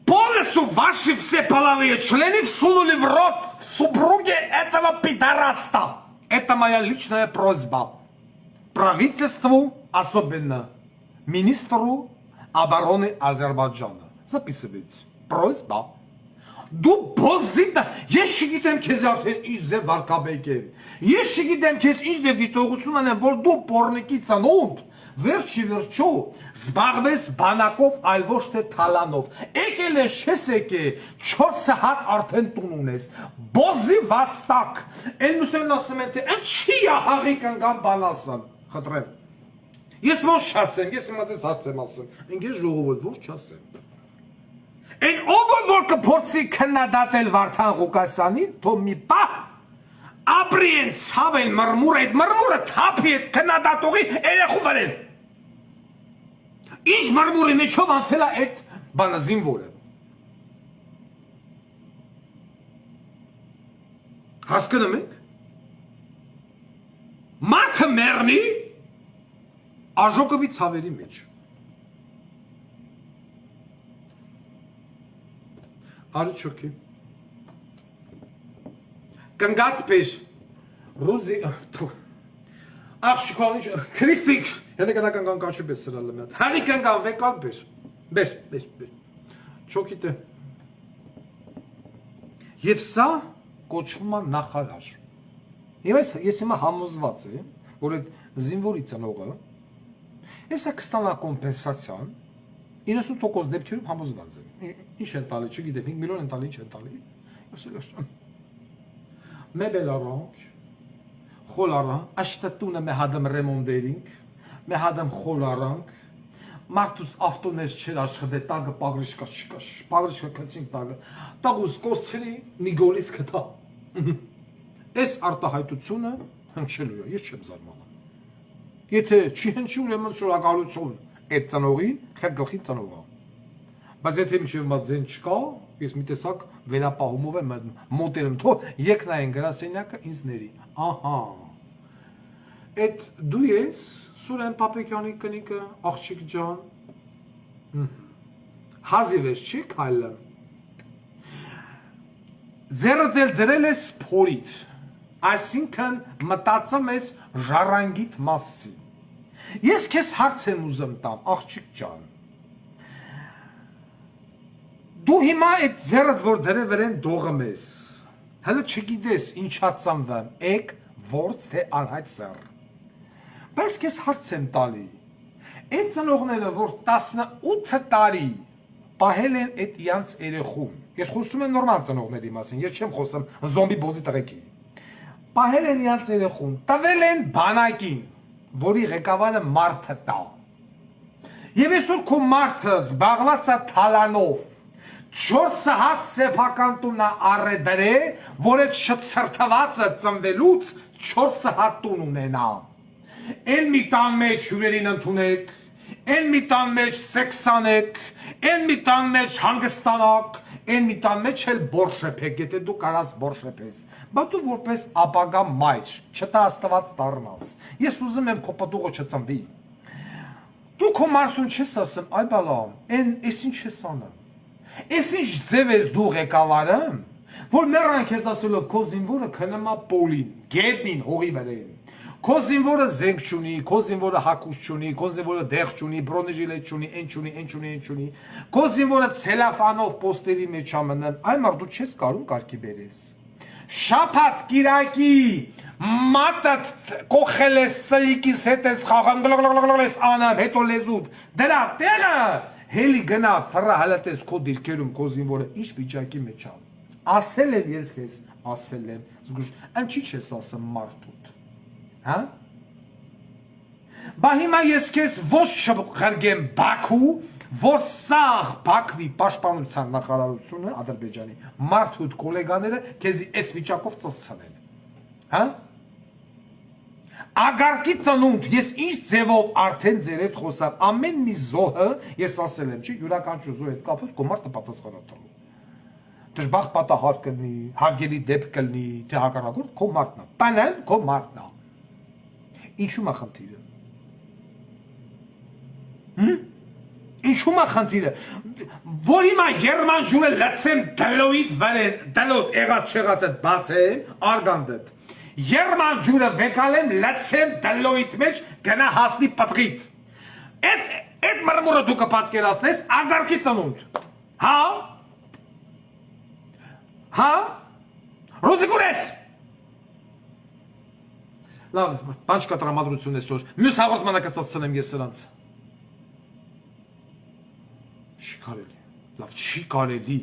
полностью ваши все половые члены всунули в рот в супруге этого пидораста. Это моя личная просьба. Правительству, особенно министру обороны Азербайджана. Записывайте. Просьба. Դու բոզիտը, ես չգիտեմ քեզ արդեն ինչ ձև վարկաբեկ եմ, ես չգիտեմ քեզ ինչ ձև դիտողություն անեմ, որ դու պորնիկի ծնունդ, վերջի վերջո, զբաղվես բանակով, այլ ոչ թե թալանով, եկել ես չես եկե, 4 հատ արդեն տուն ունես, բոզի վաստակ, են մուսերն ասում են, թե են չի ահաղի կնգան բան ասեմ, խտրեմ, ես ոչ չասեմ, ես իմացես հարցեմ ասեմ, ընգեզ ժողովոտ ոչ չասեմ, Են ով որ կփորձի քննադատել Վարդան Ղուկասյանին, թող մի պահ ապրի են ցավեն մրմուր այդ մրմուրը թափի այդ քննադատողի երեխու վրեն։ Ինչ մարմուրի մեջով անցել է այդ բանը զինվորը։ Հասկանում եք։ Մարդը մեռնի աժոկովի ցավերի մեջ։ Արիչոքի։ Կնգատ պեր ռուզի աղշկոնի քրիստիկ Հենի կնական կանչի պես սրալը մետ Հանի կնգան վեկալ բեր չոքիտ է Եվ սա կոչվում է նախարար Եվ ես հիմա համոզված եմ որ այդ զինվորի ծնողը Ես է կստանա կոմպենսացիան 90% դեպքերում համոզված եմ Ինչ են տալի, չգիտեմ, 5 միլիոն են տալի, ինչ են տալի Մեբել առանք, խոլ առանք, աշտատունը մե հադմ ռեմոնդերինք, մե հադմ խոլ առանք, մարդուս ավտոներ չեր աշխդե տագը պագրիշկա չկաշ, պագրիշկա կծին տագը, տագուս կործելի նիգոլիս կտա։ Ես արտահայտությունը հնչելու է, ես չեմ զարմանա։ Եթե չի հնչի ուրեմն շնորհակալություն այդ ծնողին, խեր գլխին ծնողա։ Բայց եթե մինչև մազեն չկա, ես մի տեսակ վերապահումով եմ մոտերում, թող եկ նայեն գրասենյակը ինձ ների։ Ահա։ Այդ դու ես Սուրեն Պապեկյանի կնիկը, աղջիկ ջան։ Հազիվ ես չի քայլը։ Ձեռդ էլ դրել ես փորիդ, այսինքն մտածում ես ժառանգիդ մասի։ Ես քեզ հարց եմ ուզում տամ, աղջիկ ջան։ Դու հիմա այդ ձեռդ որ դրել վրեն դողում ես, հələ չգիտես ինչա ծնվեմ, եկ որց թե անհայտ սեռ։ Բայց քեզ հարց եմ տալի, այդ ծնողները որ 18 տարի պահել են այդ իրանց երեխուն, ես խոսում եմ նորմալ ծնողների մասին, ես չեմ խոսում զոմբի բոզի տղեկի, պահել են իրանց երեխուն, տվել են բանակին, որի ղեկավարը մարդը տա։ Եվ այսօր քո մարդը զբաղված է թալանով, 4 հատ սեփական տունը առեդրե, որ այդ շծրթվածը ծնվելուց 4 հատ տուն ունենա։ Են մի տան մեջ հյուրերին ընդունեք, են մի տան մեջ սեքս անեք, են մի տան մեջ հանգստանաք, են մի տան մեջ էլ բորշ եփեք, եթե դու կարաս բորշ եփես։ Բայց դու որպես ապագա մայր, չտա Աստված դառնաս։ Ես ուզում եմ քո պտուղը չծնվի։ Դու քո մարդուն չես ասում, այ բալամ, էս ինչ ես անում։ Էս ինչ ձև ես դու ղեկավարը, որ մեռան քեզ ասելով քո զինվորը քննումա պոլին, գետնին, հողի վրեն։ Քո զինվորը զենք չունի, քո զինվորը հակուս չունի, քո զինվորը դեղ չունի, բրոնեժիլետ չունի, այն չունի։ Քո զինվորը ցելոֆանով պոստերի մեջ ա մնան, այ մարդ դու չես կարում կարգի բերես։ Շաբաթ կիրակի մատը կողել ես ծրիկիս հետ ես խաղան գլգլգլգլգլես անամ, հետո լեզուդ, դրա տեղը հելի գնա ֆրա հալատես քո դիրքերում քո զինվորը ինչ վիճակի մեջ ա։ Ասել եմ ես քեզ, ասել եմ, զգուշ, ինչի՞ չես ասում մարդուդ։ Հա? Բա հիմա ես քեզ ոչ չղրգեմ Բաքու, որ սաղ Բաքվի պաշտպանության նախարարությունը Ադրբեջանի մարդուդ գոլեգաները քեզի այս վիճակով ծծցնեն։ Հա? Ագարկի ծնունդ, ես ինչ ձևով արդեն ձեր հետ խոսամ, ամեն մի զոհը, ես ասել եմ, չի, յուրաքանչյուր զոհի հետ կապված քո մարդը պատասխան է տալու։ Դժբախտ պատահար կլինի, հարգելի դեպք կլինի, թե հակառակորդ քո մարդն է, բանալ քո մարդն է։ Ինչու՞մ է խնդիրը։ Ինչու՞մ է խնդիրը։ Որ հիմա Երման ջուրը լցեմ դլոյիդ վրեն, դլոտ եղած չեղածը բացեմ, արգանդդ։ Երման ջուրը վեկալեմ լցեմ դլոյիդ մեջ գնա հասնի պտղիդ։ Այդ մրմուրը դու կպատկերացնես ագարկի ծնունդ։ Հա։ Հա։ Ռոզիկուրես։ Լավ, բանչ կա տրամադրություն այսօր։ Մյուս հաղորդմանը կծածնեմ ես սրանց։ Չի կարելի։ Լավ, չի կարելի։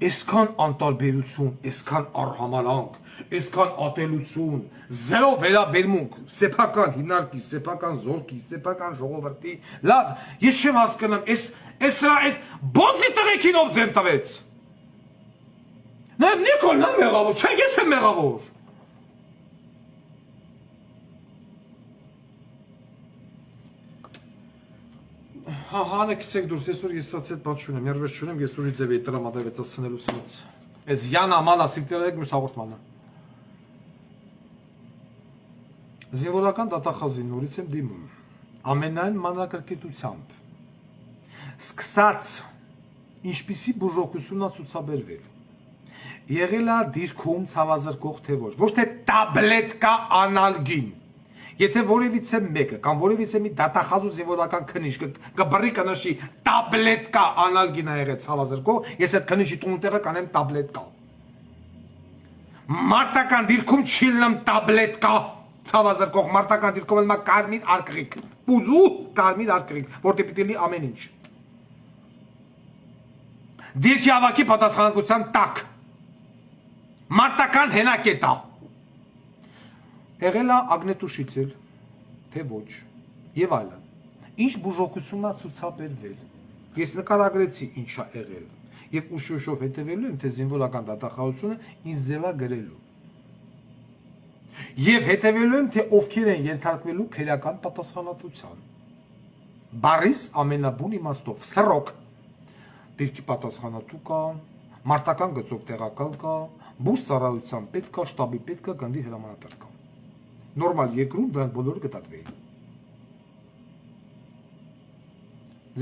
Այսքան անտարբերություն, այսքան արհամարանք, այսքան ատելություն, զերո վերաբերմունք, սեփական հիմնարկի, սեփական զորքի, սեփական ժողովրդի։ Լավ, ես չեմ հասկանում, այս բոզի տղեկինով ձեն տվեց։ Նաև Նիկոլն է մեղավոր, չէ, ես եմ մեղավոր։ Հա, հանեցեք դուրս, այսօր ես սաց այդ բան չունեմ, երբեք չունեմ, ես ուրի ձև էի տրամադրվեց ասնելու սմից։ Այս Յան ամանա սիկտերեք մյուս հաղորդմանը։ Զինվորական դատախազին նորից եմ դիմում։ Ամենայն մանրակրկիտությամբ։ Սկսած ինչպիսի բուժօգնությունն է ցուցաբերվել։ Եղել է դիրքում ցավազրկող թե ոչ թե տաբլետկա անալգին։ Եթե որևիցե մեկը կամ որևիցե մի դատախազու զինվորական քննիչ կբռի կնշի տաբլետկա անալգին ա եղել ցավազրկող, ես այդ քննիչի տունտեղը կանեմ տաբլետկա։ Մարտական դիրքում չի լինում տաբլետկա ցավազրկող, մարտական դիրքում էլ մա կարմիր արկղիկ, պուզու կարմիր արկղիկ, որտեղ պիտի լինի ամեն ինչ։ Դիրքի ավակի պատասխանատվության տակ։ Մարտական հենակետա։ Եղել է ագնետուշիցել, թե ոչ, եւ այլն։ Ինչ բուժօգնությունն է ցուցաբերվել։ Ես նկարագրեցի ինչ է եղել եւ ուշ-ուշով հետեւելու եմ, թե զինվորական դատախազությունը ինձ ձևա գրելու։ Եվ հետևելու եմ, թե ովքեր են ենթարկվելու քերական պատասխանատվության։ Բարիս ամենաբուն իմաստով սրոք դիրքի պատասխանատու կա, մարտական գծով տեղակալ կա, բուժ ծառայության պետք կա, շտաբի պետք կա, գնդի հրամանատար կա։ Նորմալ երկրում դրանք բոլորը կտատվեին։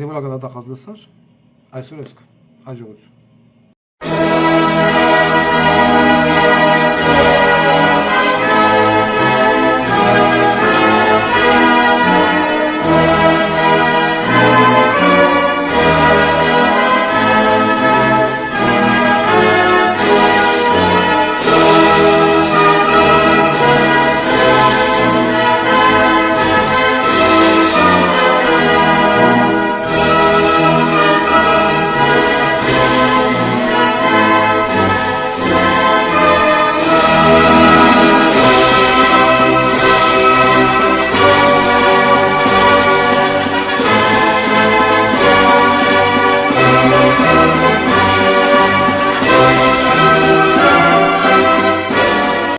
Զինվորական դատախազ լսար, այսօր էսք, հաջողություն։